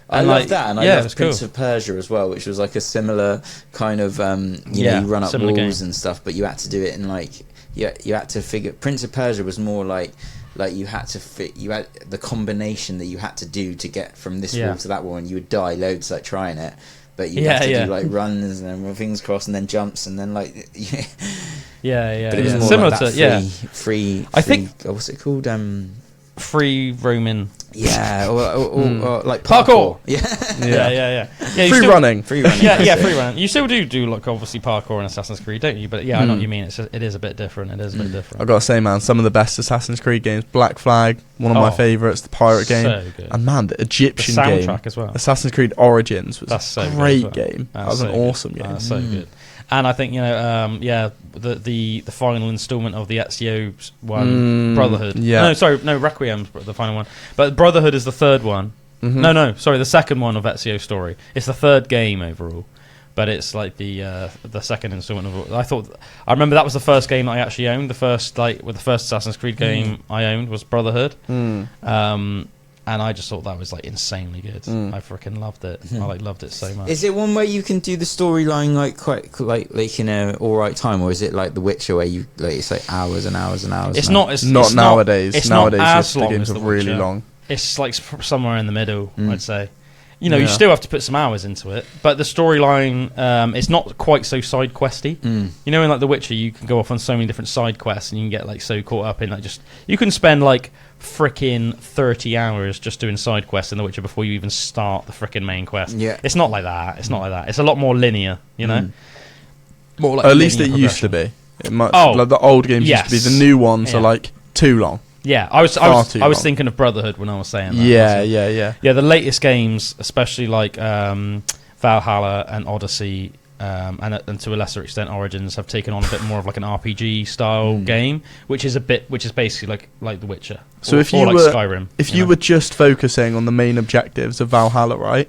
I love that, and I loved Prince cool. of Persia as well, which was like a similar kind of you run up walls game. And stuff, but you had to do it in like you had to figure. Prince of Persia was more like you had to fit. You had the combination that you had to do to get from this wall to that wall, and you would die loads like trying it. But you have to do like runs and then fingers crossed and then jumps and then like But it was more similar like that free. I think what's it called? Free roaming. Yeah, or like parkour. Yeah. Free running. Yeah, free running. You still do like obviously parkour in Assassin's Creed, don't you? But I know what you mean. It is a bit different. It is a bit different. I've got to say, man, some of the best Assassin's Creed games. Black Flag, one of my favourites. The pirate game, so good. And man, the Egyptian soundtrack game as well. Assassin's Creed Origins was a great game. That was an awesome game. That's so good. And I think the final installment of the Ezio one, Brotherhood. Yeah. No, Requiem's the final one, but Brotherhood is the third one. The second one of Ezio's story. It's the third game overall, but it's like the second installment of. I remember that was the first game I actually owned. The first Assassin's Creed game I owned was Brotherhood. And I just thought that was like insanely good. I freaking loved it. I loved it so much. Is it one where you can do the storyline like in a all right time, or is it like The Witcher where you it's like hours and hours and hours? It's now? not nowadays. It's nowadays, not as the long games as are The really Witcher. long. It's like somewhere in the middle, I'd say. You still have to put some hours into it, but the storyline, it's not quite so side questy. In like The Witcher, you can go off on so many different side quests, and you can get like so caught up in like you can spend like frickin' 30 hours just doing side quests in The Witcher before you even start the frickin' main quest. Yeah, it's not like that. It's not like that. It's a lot more linear, More like at least it used to be. Like the old games used to be. The new ones are like too long. Yeah, I was thinking of Brotherhood when I was saying that. Yeah. The latest games, especially like Valhalla and Odyssey, and to a lesser extent Origins, have taken on a bit more of like an RPG style game, which is basically like The Witcher. So if you were Skyrim, if you were just focusing on the main objectives of Valhalla, right?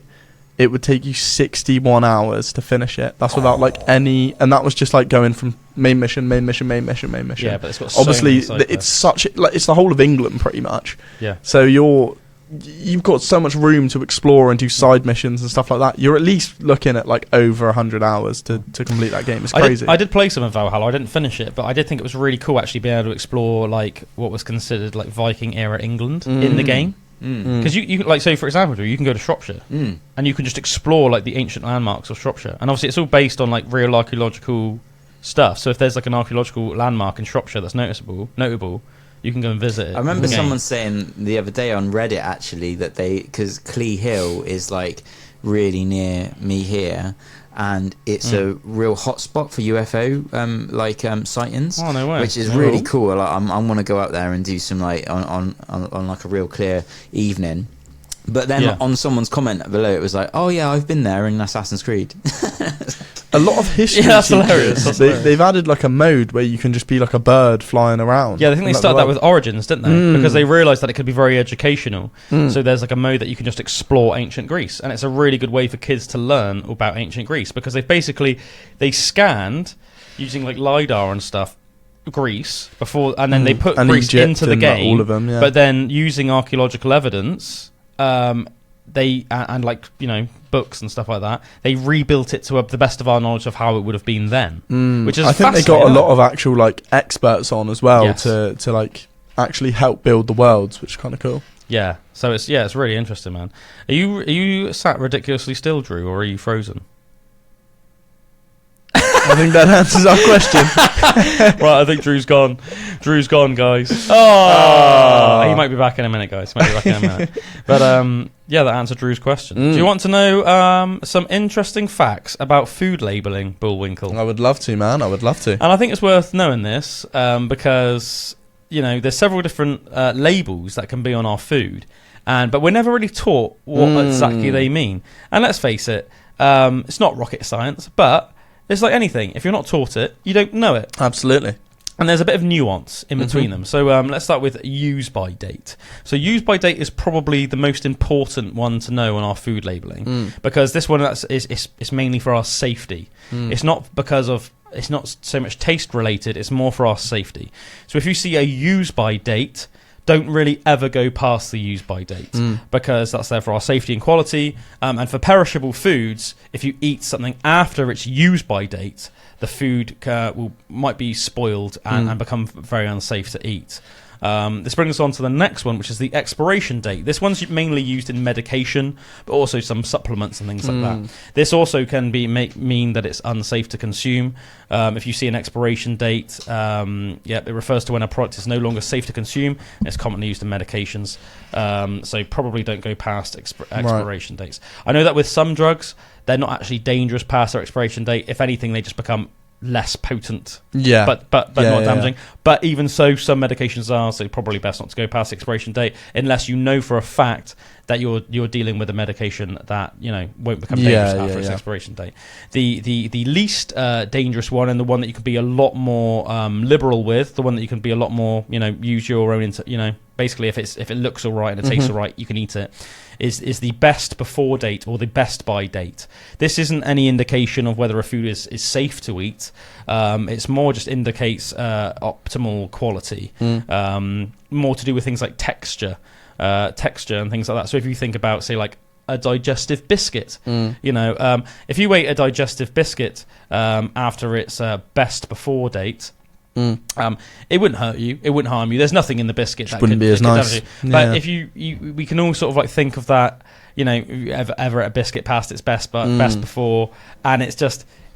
It would take you 61 hours to finish it. That's without like any, and that was just like going from main mission. Yeah, but it's got so obviously many it's it's the whole of England pretty much. Yeah. So you've got so much room to explore and do side missions and stuff like that. You're at least looking at like over 100 hours to complete that game. It's crazy. I did play some of Valhalla. I didn't finish it, but I did think it was really cool actually being able to explore like what was considered like Viking era England in the game. Because you like, say for example, you can go to Shropshire and you can just explore like the ancient landmarks of Shropshire, and obviously it's all based on like real archaeological stuff. So if there's like an archaeological landmark in Shropshire that's notable, you can go and visit it. I remember someone saying the other day on Reddit actually that because Clee Hill is like really near me here, and it's a real hotspot for UFO sightings. Oh, no way. Which is really cool. Like, I want to go out there and do some like on like a real clear evening. But then on someone's comment below, it was like, "Oh yeah, I've been there in Assassin's Creed." A lot of history. Yeah, that's hilarious. They've added like a mode where you can just be like a bird flying around. Yeah, I think they started that with Origins, didn't they? Because they realised that it could be very educational. So there's like a mode that you can just explore ancient Greece, and it's a really good way for kids to learn about ancient Greece, because they scanned using like LiDAR and stuff Greece before, and then they put Greece Egypt into the game. All of them, yeah. But then using archaeological evidence, they and like books and stuff like that, they rebuilt it to the best of our knowledge of how it would have been then, which is I think they got a lot of actual like experts on as well to like actually help build the worlds, which is kind of cool. Yeah, so it's really interesting, man. Are you sat ridiculously still, Drew, or are you frozen? I think that answers our question. Right, I think Drew's gone. Drew's gone, guys. Oh, he might be back in a minute, guys. But that answered Drew's question. Do you want to know some interesting facts about food labelling, Bullwinkle? I would love to, man. I would love to. And I think it's worth knowing this because there's several different labels that can be on our food, but we're never really taught what exactly they mean. And let's face it, it's not rocket science, but it's like anything. If you're not taught it, you don't know it. Absolutely. And there's a bit of nuance in between them. So let's start with use by date. So use by date is probably the most important one to know on our food labelling, because this one is mainly for our safety. It's not it's not so much taste related, it's more for our safety. So if you see a use by date, don't really ever go past the use by date, because that's there for our safety and quality. And for perishable foods, if you eat something after its use by date, the food might be spoiled and become very unsafe to eat. This brings us on to the next one, which is the expiration date. This one's mainly used in medication, but also some supplements and things like that. This also can mean that it's unsafe to consume. If you see an expiration date, it refers to when a product is no longer safe to consume. It's commonly used in medications, so probably don't go past expiration dates. I know that with some drugs, they're not actually dangerous past their expiration date. If anything, they just become less potent, but not damaging. But even so, some medications are, so probably best not to go past the expiration date unless you know for a fact that you're dealing with a medication that won't become dangerous after its expiration date. The least dangerous one, and the one that you can be a lot more liberal with, the one that you can be a lot more use your own basically if it looks all right and it tastes all right, you can eat it, is the best before date or the best by date. This isn't any indication of whether a food is safe to eat. It's more just indicates optimal quality, more to do with things like texture and things like that. So if you think about, say, like a digestive biscuit, if you ate a digestive biscuit after its best before date, it wouldn't hurt you. It wouldn't harm you. There's nothing in the biscuit that wouldn't be as nice. But if we can all sort of like think of that. Ever at a biscuit past its best, but best before, and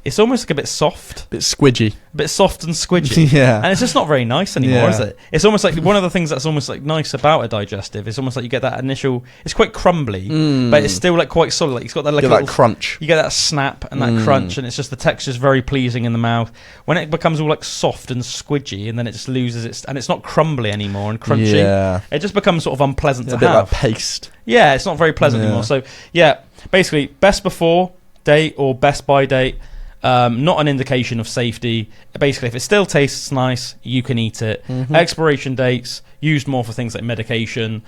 it's almost like a bit soft, bit squidgy, a bit soft and squidgy, and it's just not very nice anymore, is it? It's almost like one of the things that's almost like nice about a digestive is almost like you get that initial. It's quite crumbly, but it's still like quite solid. Like it's got that like that crunch. You get that snap and that crunch, and it's just the texture's very pleasing in the mouth. When it becomes all like soft and squidgy, and then it just loses its, and it's not crumbly anymore and crunchy. Yeah. It just becomes sort of unpleasant to have. A bit like paste. Yeah, it's not very pleasant anymore. So yeah, basically best before date or best by date. Not an indication of safety. Basically, if it still tastes nice, you can eat it. Expiration dates used more for things like medication.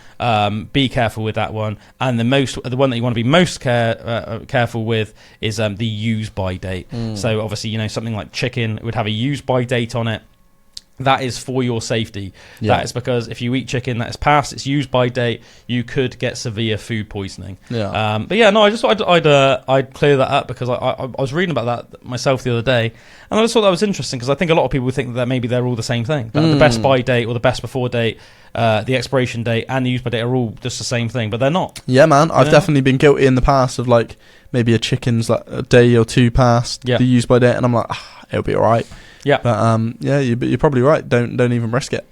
Be careful with that one. And the one that you want to be most careful with is the use by date. So obviously, something like chicken would have a use by date on it. That is for your safety. Yeah. That is because if you eat chicken that is past its use by date, you could get severe food poisoning. Yeah. But yeah, no, I just thought I'd clear that up because I was reading about that myself the other day, and I just thought that was interesting because I think a lot of people think that maybe they're all the same thing. That the best by date or the best before date, the expiration date and the use by date are all just the same thing, but they're not. Yeah, man. I've definitely been guilty in the past of like maybe a chicken's like a day or two past the use by date, and I'm like, it'll be all right. Yeah, but you're probably right. Don't even risk it.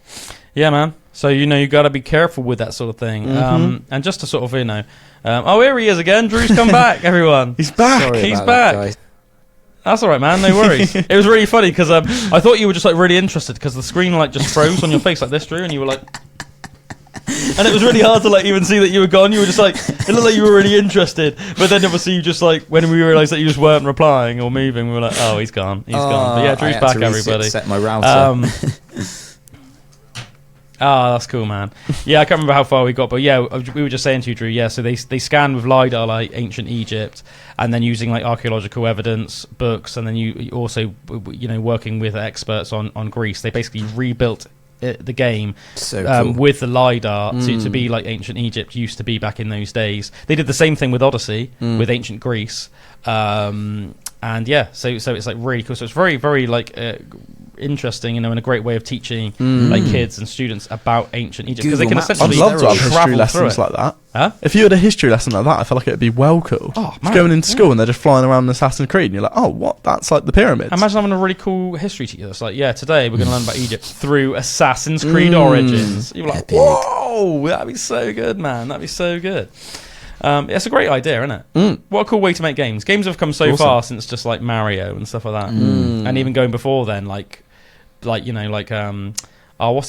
Yeah, man. So you got to be careful with that sort of thing. And just to sort of oh, here he is again. Drew's come back. Everyone, he's back. Sorry he's back. That, that's all right, man. No worries. It was really funny because I thought you were just like really interested because the screen like just froze on your face like this, Drew, and you were like. And it was really hard to like even see that you were gone. You were just like, it looked like you were really interested, but then obviously you just like when we realised that you just weren't replying or moving, we were like, oh, he's gone. But yeah, Drew's back, everybody. Set my router. That's cool, man. Yeah, I can't remember how far we got, but yeah, we were just saying to you, Drew. Yeah, so they scanned with LiDAR like ancient Egypt, and then using like archaeological evidence, books, and then you also working with experts on Greece. They basically rebuilt the game cool. With the LiDAR to be like ancient Egypt used to be back in those days. They did the same thing with Odyssey with ancient Greece, and yeah, so it's like really cool. So it's very very like interesting, and a great way of teaching like kids and students about ancient Egypt because they can essentially I'd love to have history lessons like that. Huh? If you had a history lesson like that, I feel like it'd be well cool. Oh, man. Going into school and they're just flying around Assassin's Creed and you're like, oh, what? That's like the pyramids. Imagine having a really cool history teacher that's like, yeah, today we're going to learn about Egypt through Assassin's Creed Origins. You're like, whoa, that'd be so good, man. That'd be so good. It's a great idea, isn't it? What a cool way to make games. Games have come so far since just like Mario and stuff like that, and even going before then, what's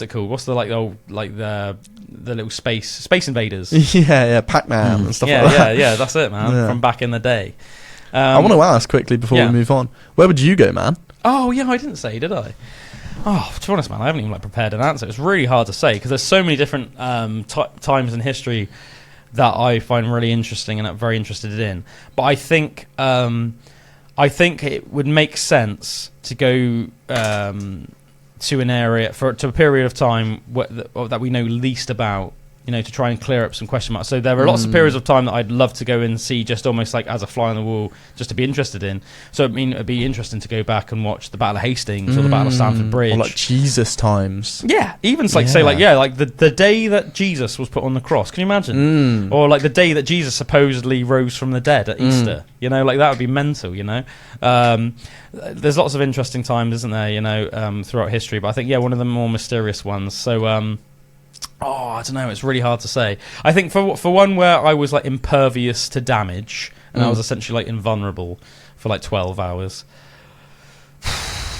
it called? What's the the little Space Invaders? Yeah, Pac-Man and stuff like that. Yeah, that's it, man. From back in the day. I want to ask quickly before we move on. Where would you go, man? Oh yeah, I didn't say, did I? Oh, to be honest, man, I haven't even prepared an answer. It's really hard to say because there's so many different times in history that I find really interesting and I'm very interested in. But I think it would make sense to go to an area to a period of time that we know least about, to try and clear up some question marks. So there are lots of periods of time that I'd love to go and see just almost like as a fly on the wall, just to be interested in. So it'd be interesting to go back and watch the Battle of Hastings or the Battle of Stamford Bridge. Or like Jesus times. Yeah, even the day that Jesus was put on the cross. Can you imagine? Or like the day that Jesus supposedly rose from the dead at Easter. Like that would be mental, There's lots of interesting times, isn't there, throughout history. But I think, one of the more mysterious ones. So, I don't know. It's really hard to say. I think for one where I was like impervious to damage and I was essentially like invulnerable for like 12 hours.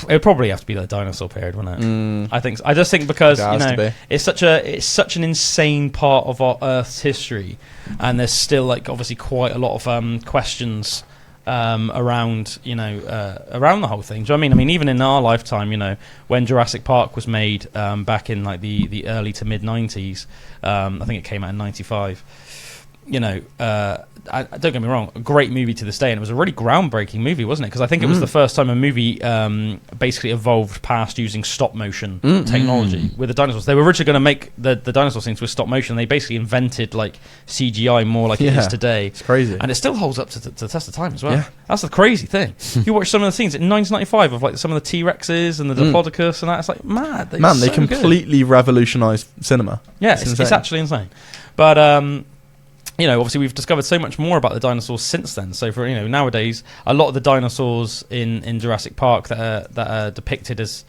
It'd probably have to be the dinosaur period, wouldn't it? I just think because it's such an insane part of our Earth's history, and there's still like obviously quite a lot of questions around around the whole thing. Do you know what I mean? I mean, even in our lifetime, when Jurassic Park was made back in like the early to mid 90s, I think it came out in 95. Don't get me wrong, a great movie to this day, and it was a really groundbreaking movie, wasn't it? Because I think it was the first time a movie basically evolved past using stop motion technology with the dinosaurs. They were originally going to make the dinosaur scenes with stop motion. They basically invented like CGI more like it is today. It's crazy, and it still holds up to the test of time as well. That's the crazy thing. You watch some of the scenes in 1995 of like some of the T-Rexes and the Diplodocus and that. It's like mad. They completely revolutionised cinema. Yeah, it's actually insane. But obviously we've discovered so much more about the dinosaurs since then. So for nowadays, a lot of the dinosaurs in Jurassic Park that are depicted as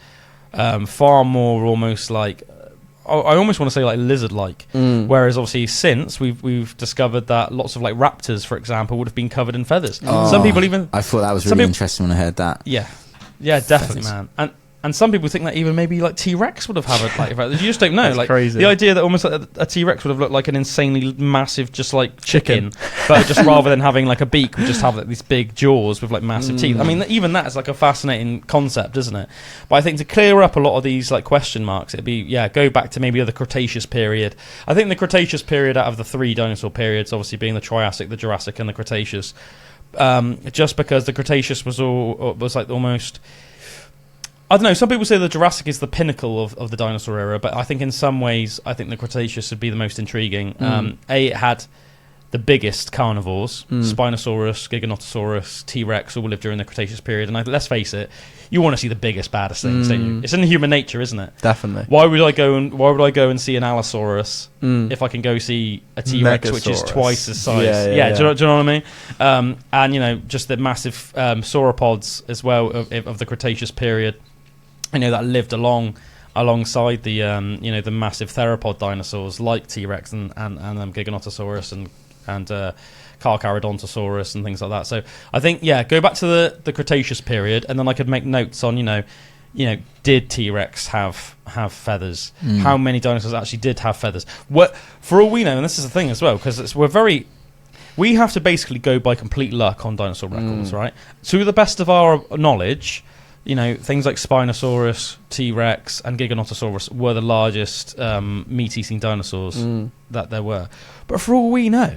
far more almost like I almost want to say like lizard-like. Whereas obviously since we've discovered that lots of like raptors, for example, would have been covered in feathers. Some people even I thought that was really interesting when I heard that. Yeah, definitely, feathers. Man. And some people think that even maybe like T-Rex would have had like you just don't know. That's like crazy. The idea that almost like a T-Rex would have looked like an insanely massive, just like chicken, but just rather than having like a beak, would just have like these big jaws with like massive teeth. I mean, even that is like a fascinating concept, isn't it? But I think to clear up a lot of these like question marks, it'd be go back to maybe the Cretaceous period. I think the Cretaceous period out of the three dinosaur periods, obviously being the Triassic, the Jurassic, and the Cretaceous, just because the Cretaceous was like almost. I don't know, some people say the Jurassic is the pinnacle of the dinosaur era, but I think in some ways, I think the Cretaceous would be the most intriguing. It had the biggest carnivores, Spinosaurus, Giganotosaurus, T-Rex, all lived during the Cretaceous period, and let's face it, you want to see the biggest, baddest things, don't you? It's in human nature, isn't it? Definitely. Why would I go and see an Allosaurus if I can go see a T-Rex, which is twice the size? Do you know what I mean? And just the massive sauropods as well of the Cretaceous period. That lived alongside the the massive theropod dinosaurs like T-Rex and Giganotosaurus and Carcharodontosaurus and things like that. So I think go back to the Cretaceous period, and then I could make notes on did T-Rex have feathers? How many dinosaurs actually did have feathers? What, for all we know, and this is the thing as well, because we have to basically go by complete luck on dinosaur records, right? To the best of our knowledge. Things like Spinosaurus, T-Rex, and Giganotosaurus were the largest meat-eating dinosaurs that there were. But for all we know,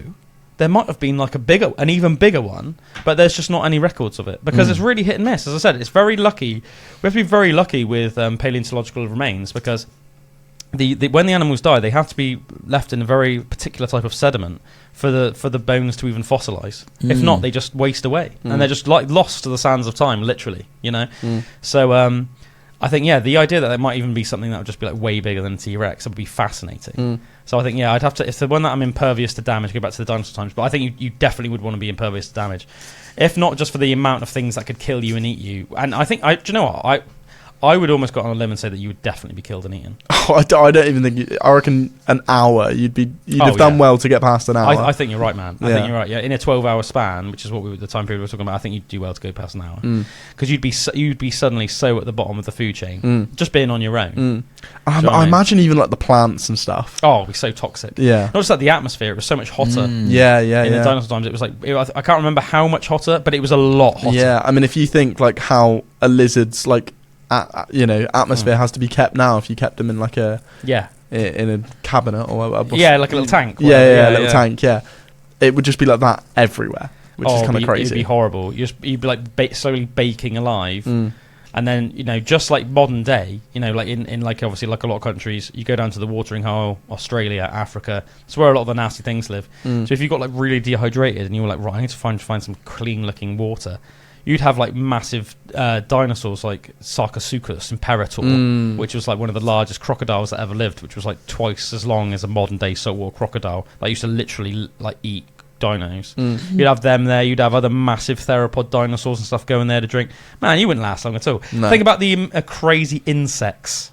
there might have been like an even bigger one, but there's just not any records of it because it's really hit and miss. As I said, it's very lucky. We have to be very lucky with paleontological remains because when the animals die, they have to be left in a very particular type of sediment for the bones to even fossilize. If not, they just waste away and they're just like lost to the sands of time, literally. So I think the idea that there might even be something that would just be like way bigger than a T-Rex would be fascinating. So I think I'd have to, if the one that I'm impervious to damage, go back to the dinosaur times. But I think you definitely would want to be impervious to damage, if not just for the amount of things that could kill you and eat you. And I think do you know what I would almost go on a limb and say that you would definitely be killed and eaten. I don't even think. I reckon an hour. You'd have done well to get past an hour. I think you're right, man. I think you're right. Yeah, in a 12-hour span, which is what the time period we were talking about, I think you'd do well to go past an hour because you'd be suddenly so at the bottom of the food chain, just being on your own. I imagine even like the plants and stuff. Oh, it'd be so toxic. Yeah, not just like the atmosphere. It was so much hotter. In the dinosaur times, it was like I can't remember how much hotter, but it was a lot hotter. Yeah, I mean, if you think like how a lizard's like. Atmosphere has to be kept now. If you kept them in like in a cabinet or like a little tank. A little tank. Yeah, it would just be like that everywhere, which is kind of crazy. It'd be horrible. You'd be like slowly baking alive, and then just like modern day, like in like obviously like a lot of countries, you go down to the watering hole, Australia, Africa. That's where a lot of the nasty things live. So if you got like really dehydrated and you were like, right, I need to find some clean looking water. You'd have like massive dinosaurs like Sarcosuchus Imperator, which was like one of the largest crocodiles that ever lived, which was like twice as long as a modern day saltwater crocodile. That used to literally like eat dinos. You'd have them there. You'd have other massive theropod dinosaurs and stuff going there to drink. Man, you wouldn't last long at all. No. Think about the crazy insects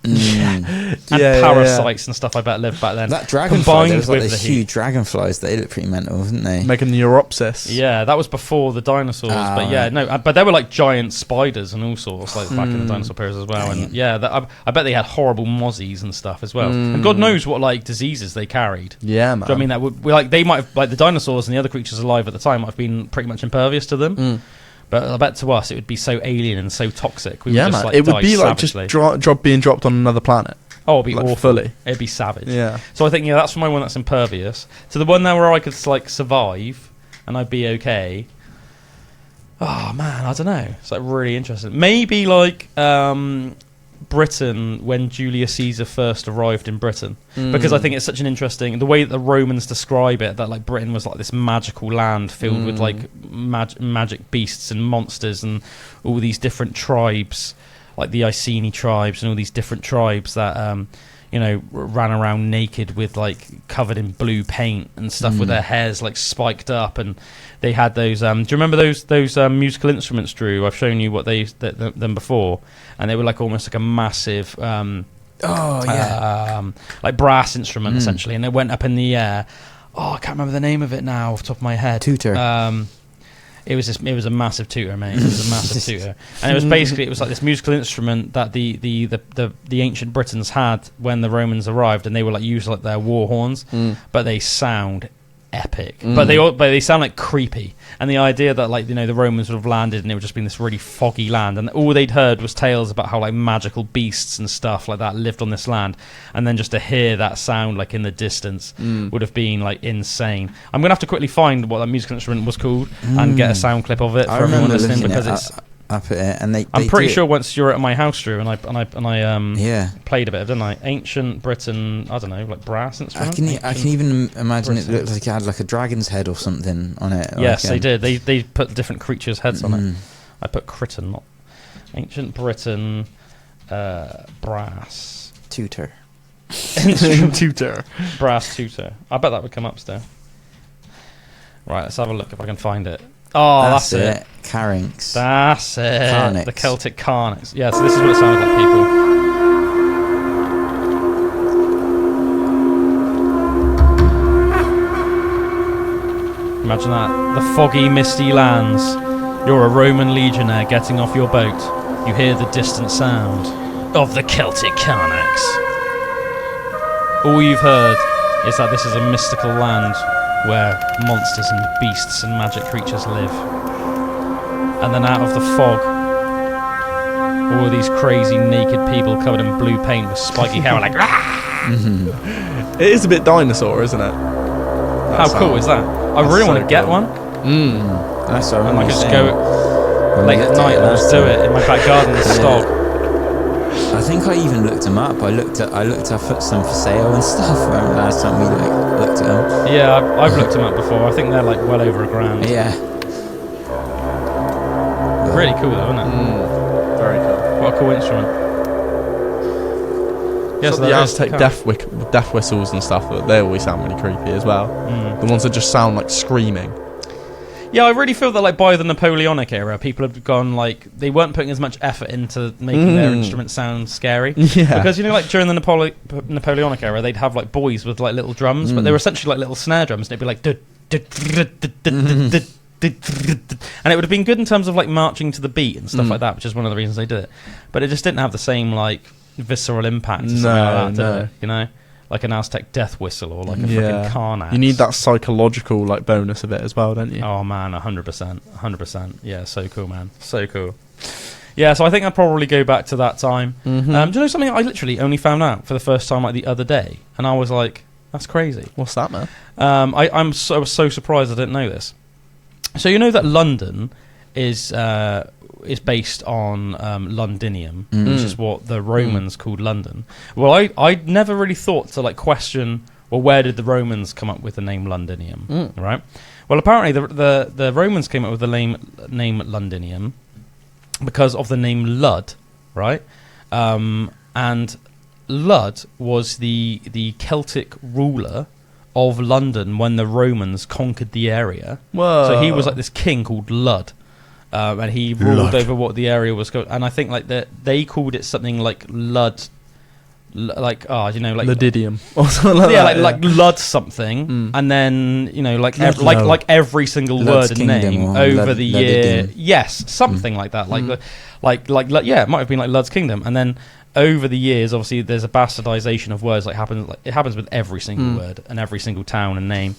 And parasites and stuff I bet lived back then. That dragonfly, there was like these huge dragonflies. They looked pretty mental, didn't they? Meganeuropsis. Yeah, that was before the dinosaurs. But yeah, no, but they were like giant spiders and all sorts, like back in the dinosaur periods as well. And yeah, I bet they had horrible mozzies and stuff as well. And God knows what like diseases they carried. Yeah, man. Do you know what I mean? That would like they might have, like the dinosaurs and the other creatures alive at the time might have been pretty much impervious to them. But I bet to us it would be so alien and so toxic. We would just, man. like, It would be like savagely. just being dropped on another planet. Oh, it'd be like awful. Fully. It'd be savage. Yeah. So I think that's for my one that's impervious. To the one now where I could like survive and I'd be okay. Oh man, I don't know. It's like really interesting. Maybe like Britain when Julius Caesar first arrived in Britain, because I think it's such an interesting the way that the Romans describe it, that like Britain was like this magical land filled with like magic beasts and monsters and all these different tribes, like the Iceni tribes and all these different tribes that you know, ran around naked with like covered in blue paint and stuff with their hairs like spiked up, and they had those do you remember those musical instruments, Drew? I've shown you what they used them before, and they were like almost like a massive like brass instrument essentially, and they went up in the air. I can't remember the name of it now off the top of my head. Tutor. It was a massive tutor, mate. It was a massive tutor, and it was basically it was like this musical instrument that the ancient Britons had when the Romans arrived, and they were like used like their war horns, but they sound epic, but they sound like creepy. And the idea that like, you know, the Romans would have landed and it would just been this really foggy land, and all they'd heard was tales about how like magical beasts and stuff like that lived on this land, and then just to hear that sound like in the distance would have been like insane. I'm gonna have to quickly find what that musical instrument was called and get a sound clip of it for everyone listening, because it's up at it, and I'm pretty sure once you were at my house, Drew, and I played a bit, didn't I? Ancient Britain, I don't know, like brass instrument. I can even imagine Britain. It looked like it had like a dragon's head or something on it. Yes, like, they did. They put different creatures' heads on it. I put Crichton, not Ancient Britain, brass tutor. Tutor. Brass tutor. I bet that would come up still. Right, let's have a look if I can find it. Oh, that's it. Carynx. That's it. Carnyx. The Celtic Carnyx. Yeah, so this is what it sounded like, people. Imagine that. The foggy, misty lands. You're a Roman legionnaire getting off your boat. You hear the distant sound of the Celtic Carnyx. All you've heard is that this is a mystical land where monsters and beasts and magic creatures live. And then out of the fog, all these crazy naked people covered in blue paint with spiky hair are like, It is a bit dinosaur, isn't it? How cool is that? I really want to get one. That's what And I could just go late at night and just do it in my back garden and stop. I think I even looked them up. I looked up some for sale and stuff. Remember last time we looked at them? Yeah, I've looked them up before. I think they're like well over $1,000. Yeah. Really cool though, isn't it? Very cool. What a cool instrument. Yes, the Aztec death whistles and stuff, they always sound really creepy as well. The ones that just sound like screaming. Yeah, I really feel that like by the Napoleonic era, people have gone like they weren't putting as much effort into making their instruments sound scary. Yeah. Because, you know, like during the Napoleonic era, they'd have like boys with like little drums, but they were essentially like little snare drums, and it'd be like and it would have been good in terms of like marching to the beat and stuff like that, which is one of the reasons they did it. But it just didn't have the same like visceral impact or something like that, did it? You know? Like an Aztec death whistle or like a freaking Carnax. You need that psychological like bonus of it as well, don't you? Oh man, 100%. Yeah, so cool, man. So cool. Yeah, so I think I'd probably go back to that time. Do you know something I literally only found out for the first time like the other day, and I was like, that's crazy. What's that, man? I was so surprised I didn't know this. So you know that London is based on Londinium, which is what the Romans called London. Well, I never really thought to like question, well, where did the Romans come up with the name Londinium, right? Well, apparently the Romans came up with the name Londinium because of the name Lud, right? And Lud was the Celtic ruler of London when the Romans conquered the area. Whoa. So he was like this king called Lud. And he ruled over what the area was called. And I think like they called it something like Lud like Ludidium or something like that. like Lud something, and then like every single Lud's word and name over the year. Ludidium. Yes, something like that. Like it might have been like Lud's Kingdom, and then over the years, obviously, there's a bastardization of words. It happens with every single word and every single town and name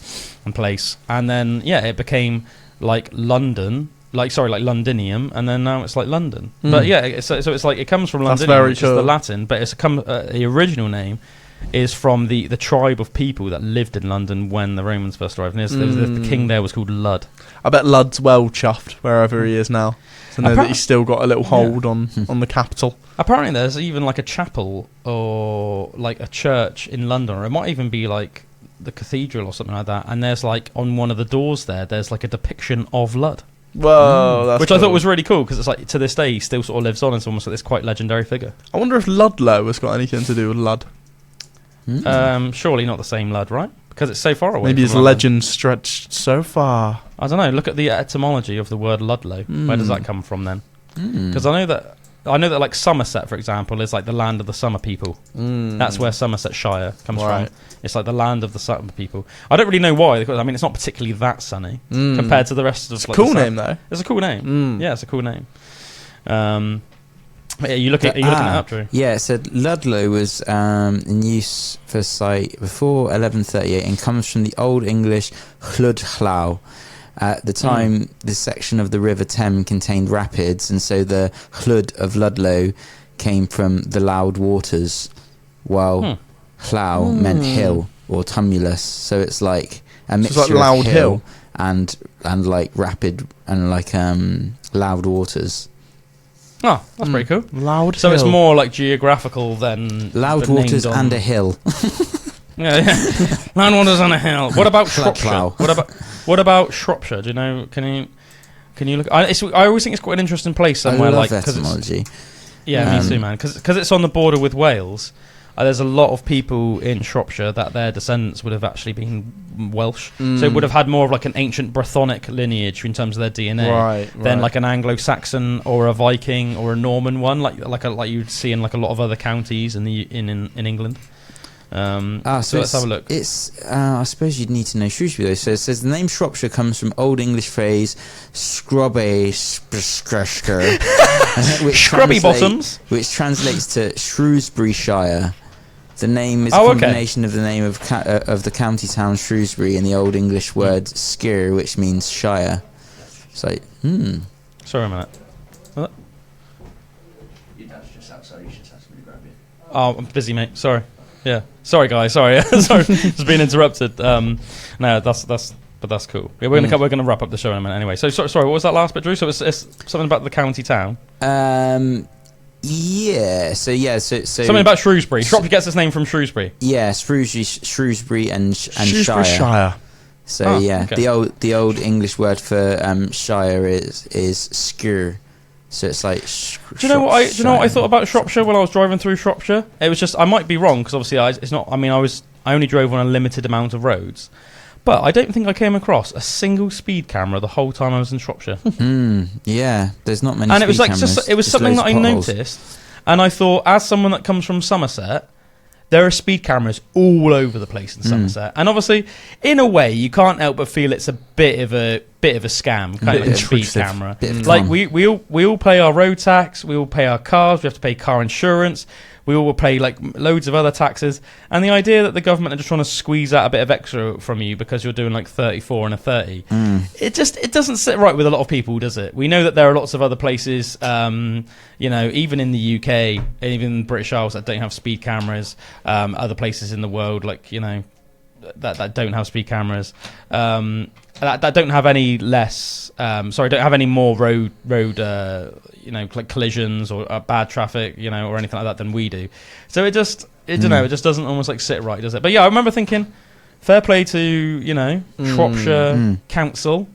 and place, and then it became like London. like Londinium, and then now it's like London. But yeah, so it's like it comes from Londinium, which is the Latin, but the original name is from the tribe of people that lived in London when the Romans first arrived. And the king there was called Lud. I bet Lud's well chuffed wherever he is now. To know that he's still got a little hold on the capital. Apparently there's even like a chapel or like a church in London, or it might even be like the cathedral or something like that, and there's like on one of the doors there's like a depiction of Lud. Whoa, that's which cool. I thought was really cool, because it's like to this day he still sort of lives on. It's almost like this quite legendary figure. I wonder if Ludlow has got anything to do with Lud. Surely not the same Lud, right? Because it's so far away. Maybe his legend stretched so far. I don't know. Look at the etymology of the word Ludlow. Where does that come from then? Because I know that like Somerset, for example, is like the land of the summer people. That's where Somersetshire comes from. It's like the land of the summer people. I don't really know why. Because, I mean, it's not particularly that sunny compared to the rest of. It's a cool name though. It's a cool name. Yeah, it's a cool name. But yeah, you're looking it up, Drew. Yeah, it said Ludlow was in use for site before 1138 and comes from the Old English Hludhlau. At the time, this section of the River Thames contained rapids, and so the Hlud of Ludlow came from the loud waters, while Hlau meant hill or tumulus. So it's like a mixture like loud of hill and like rapid and like loud waters. Oh, that's pretty cool. Loud So hill. it's more like geographical than Loud waters and a hill. Yeah. Loud waters and a hill. What about Shropshire? What about Shropshire? Do you know? Can you look? I always think it's quite an interesting place somewhere. I love like etymology. Yeah, me too, man. Because it's on the border with Wales. There's a lot of people in Shropshire that their descendants would have actually been Welsh, so it would have had more of like an ancient Brythonic lineage in terms of their DNA than like an Anglo-Saxon or a Viking or a Norman one, like you'd see in like a lot of other counties in England. So let's have a look. I suppose you'd need to know Shrewsbury though. So it says the name Shropshire comes from Old English phrase "scrubby Scrubby bottoms," which translates to Shrewsburyshire. The name is a combination of the name of the county town Shrewsbury and the Old English word "skir," which means shire. So, Sorry a minute. What? Your dad's just outside. You should have to grab it. Oh, I'm busy, mate. Sorry. Yeah. Sorry, guys. Sorry. Sorry. Just being interrupted. No, that's cool. Yeah, we're gonna wrap up the show in a minute anyway. So sorry. What was that last bit, Drew? So it's something about the county town. Yeah. So something about Shrewsbury. Shropshire gets its name from Shrewsbury. Yeah, Shrewsbury and Shrewsbury-shire. So the old English word for shire is skur. So it's like. Do you know what I thought about Shropshire when I was driving through Shropshire? It was just, I might be wrong because obviously it's not. I mean, I only drove on a limited amount of roads, but I don't think I came across a single speed camera the whole time I was in Shropshire. Yeah, there's not many. And it was like cameras. it was something that I noticed, and I thought, as someone that comes from Somerset, there are speed cameras all over the place in Somerset, and obviously, in a way, you can't help but feel it's a bit of a scam, kind of like a speed camera. Like we all pay our road tax, we all pay our cars, we have to pay car insurance, we all will pay like loads of other taxes, and the idea that the government are just trying to squeeze out a bit of extra from you because you're doing like 34 and a 30, it doesn't sit right with a lot of people, does it? We know that there are lots of other places, even in the UK and even in the British Isles that don't have speed cameras, other places in the world like that don't have speed cameras, that don't have any less. Don't have any more road like collisions or bad traffic, or anything like that than we do. So it just doesn't almost like sit right, does it? But yeah, I remember thinking, fair play to Shropshire Council,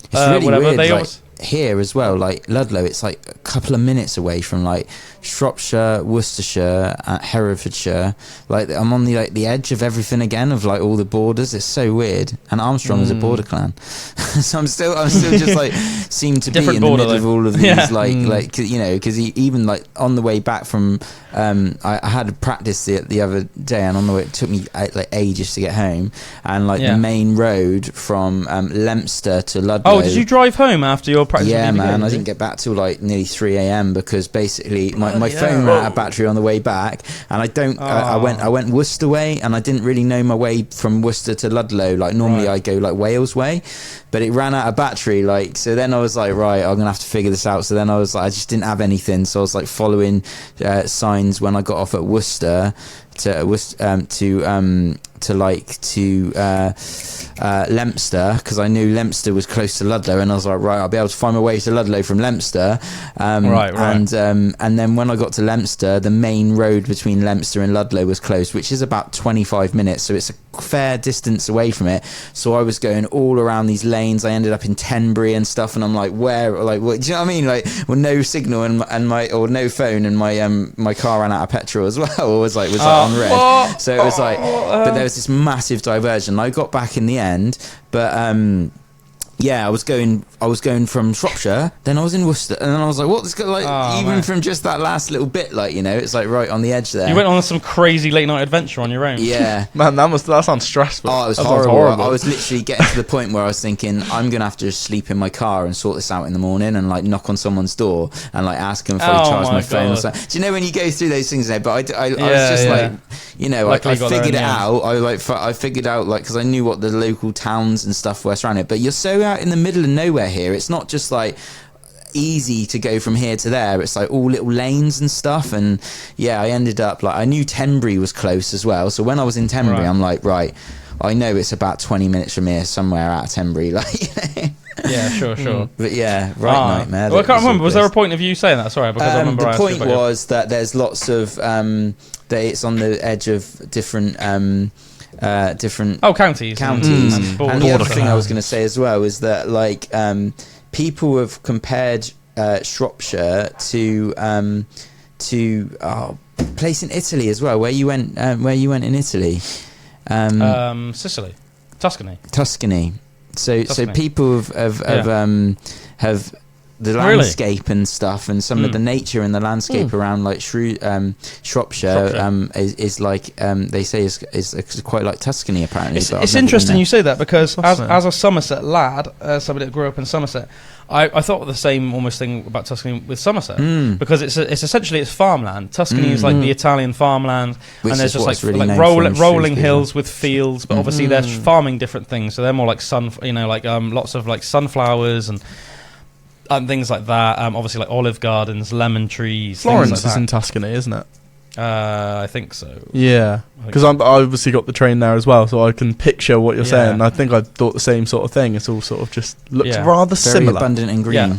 It's really whatever weird. here as well, like Ludlow, it's like a couple of minutes away from like Shropshire, Worcestershire, Herefordshire. Like I'm on the edge of everything again, of like all the borders. It's so weird. And Armstrong is a border clan, so I'm still just like seem to Different be in the border, middle of though. all of these Yeah. like you know, because even like on the way back from I had a practice the other day, and on the way it took me like ages to get home, and like the main road from Leominster to Ludlow. Oh, did you drive home after your practice? Yeah, man, I didn't get back till like nearly 3 a.m. because basically my phone ran out of battery on the way back, and I went Worcester way, and I didn't really know my way from Worcester to Ludlow. Like normally I go like Wales way, but it ran out of battery. Like, so then I was like, right, I'm gonna have to figure this out. So then I was like, I just didn't have anything, so I was like following signs when I got off at Worcester to Leominster, because I knew Leominster was close to Ludlow, and I was like, right, I'll be able to find my way to Ludlow from Leominster. Right. And then when I got to Leominster, the main road between Leominster and Ludlow was closed, which is about 25 minutes, so it's a fair distance away from it. So I was going all around these lanes. I ended up in Tenbury and stuff, and I'm like, where, like, what, do you know what I mean? Like, well, no signal and no phone, and my car ran out of petrol as well, or was on red. So it was like, but there was this massive diversion. I got back in the end, but I was going from Shropshire, then I was in Worcester, and then I was like, what's like man. From just that last little bit, like, you know, it's like right on the edge there. You went on some crazy late night adventure on your own. Yeah. Man, that sounds stressful. Oh, it was horrible. I was literally getting to the point where I was thinking, I'm gonna have to just sleep in my car and sort this out in the morning, and like knock on someone's door and like ask them if I charge my phone or something. Do you know when you go through those things there? But I was just like, you know, I figured it out. I figured out, like, because I knew what the local towns and stuff were surrounding it. But you're so out in the middle of nowhere here. It's not just like easy to go from here to there. It's like all little lanes and stuff. And yeah, I ended up like, I knew Tenbury was close as well. So when I was in Tenbury, I'm like, right, I know it's about 20 minutes from here, somewhere out of Tenbury. Like, you know? Yeah, sure. But yeah, nightmare. Well, I can't remember. Was there a point of you saying that? Sorry, because I remember. The point was that there's lots of that it's on the edge of different counties. And the other thing I was going to say as well is that like people have compared Shropshire to place in Italy as well, where you went in Italy. Sicily, Tuscany. So people have the landscape and stuff, and some of the nature and the landscape around like Shropshire is like they say is quite like Tuscany apparently. It's interesting you say that, because as a Somerset lad, somebody that grew up in Somerset, I thought the same almost thing about Tuscany with Somerset, because it's essentially farmland. Tuscany is like the Italian farmland, which and there's just like, really rolling hills with fields, but obviously they're farming different things, so they're more like lots of like sunflowers and things like that. Obviously like olive gardens, lemon trees. Florence is in Tuscany, isn't it? I think so. Yeah, because I obviously got the train there as well, so I can picture what you're saying. I think I thought the same sort of thing. It's all sort of just looks rather very similar. abundant and green. Yeah.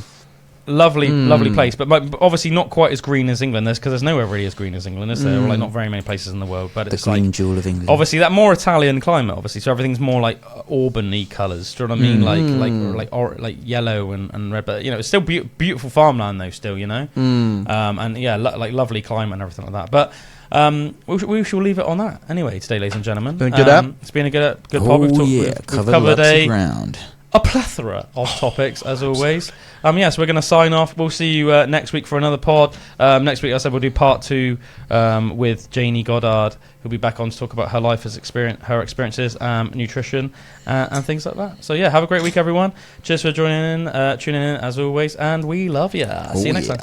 Lovely place, but obviously not quite as green as England. Because there's nowhere really as green as England, is there? Or like not very many places in the world. But it's green like jewel of England. Obviously that more Italian climate. Obviously, so everything's more like auburn-y colours. Do you know what I mean? Like yellow and red. But you know, it's still beautiful farmland though. Still, you know. And yeah, like lovely climate and everything like that. But we shall leave it on that anyway today, ladies and gentlemen. Been a good app. It's been a good pod. We've covered ground. A plethora of topics, as always. So we're going to sign off. We'll see you next week for another pod. Next week, I said, we'll do part 2 with Janie Goddard, who'll be back on to talk about her life, her experiences, nutrition, and things like that. So, yeah, have a great week, everyone. Cheers for tuning in, as always, and we love you. See you next time.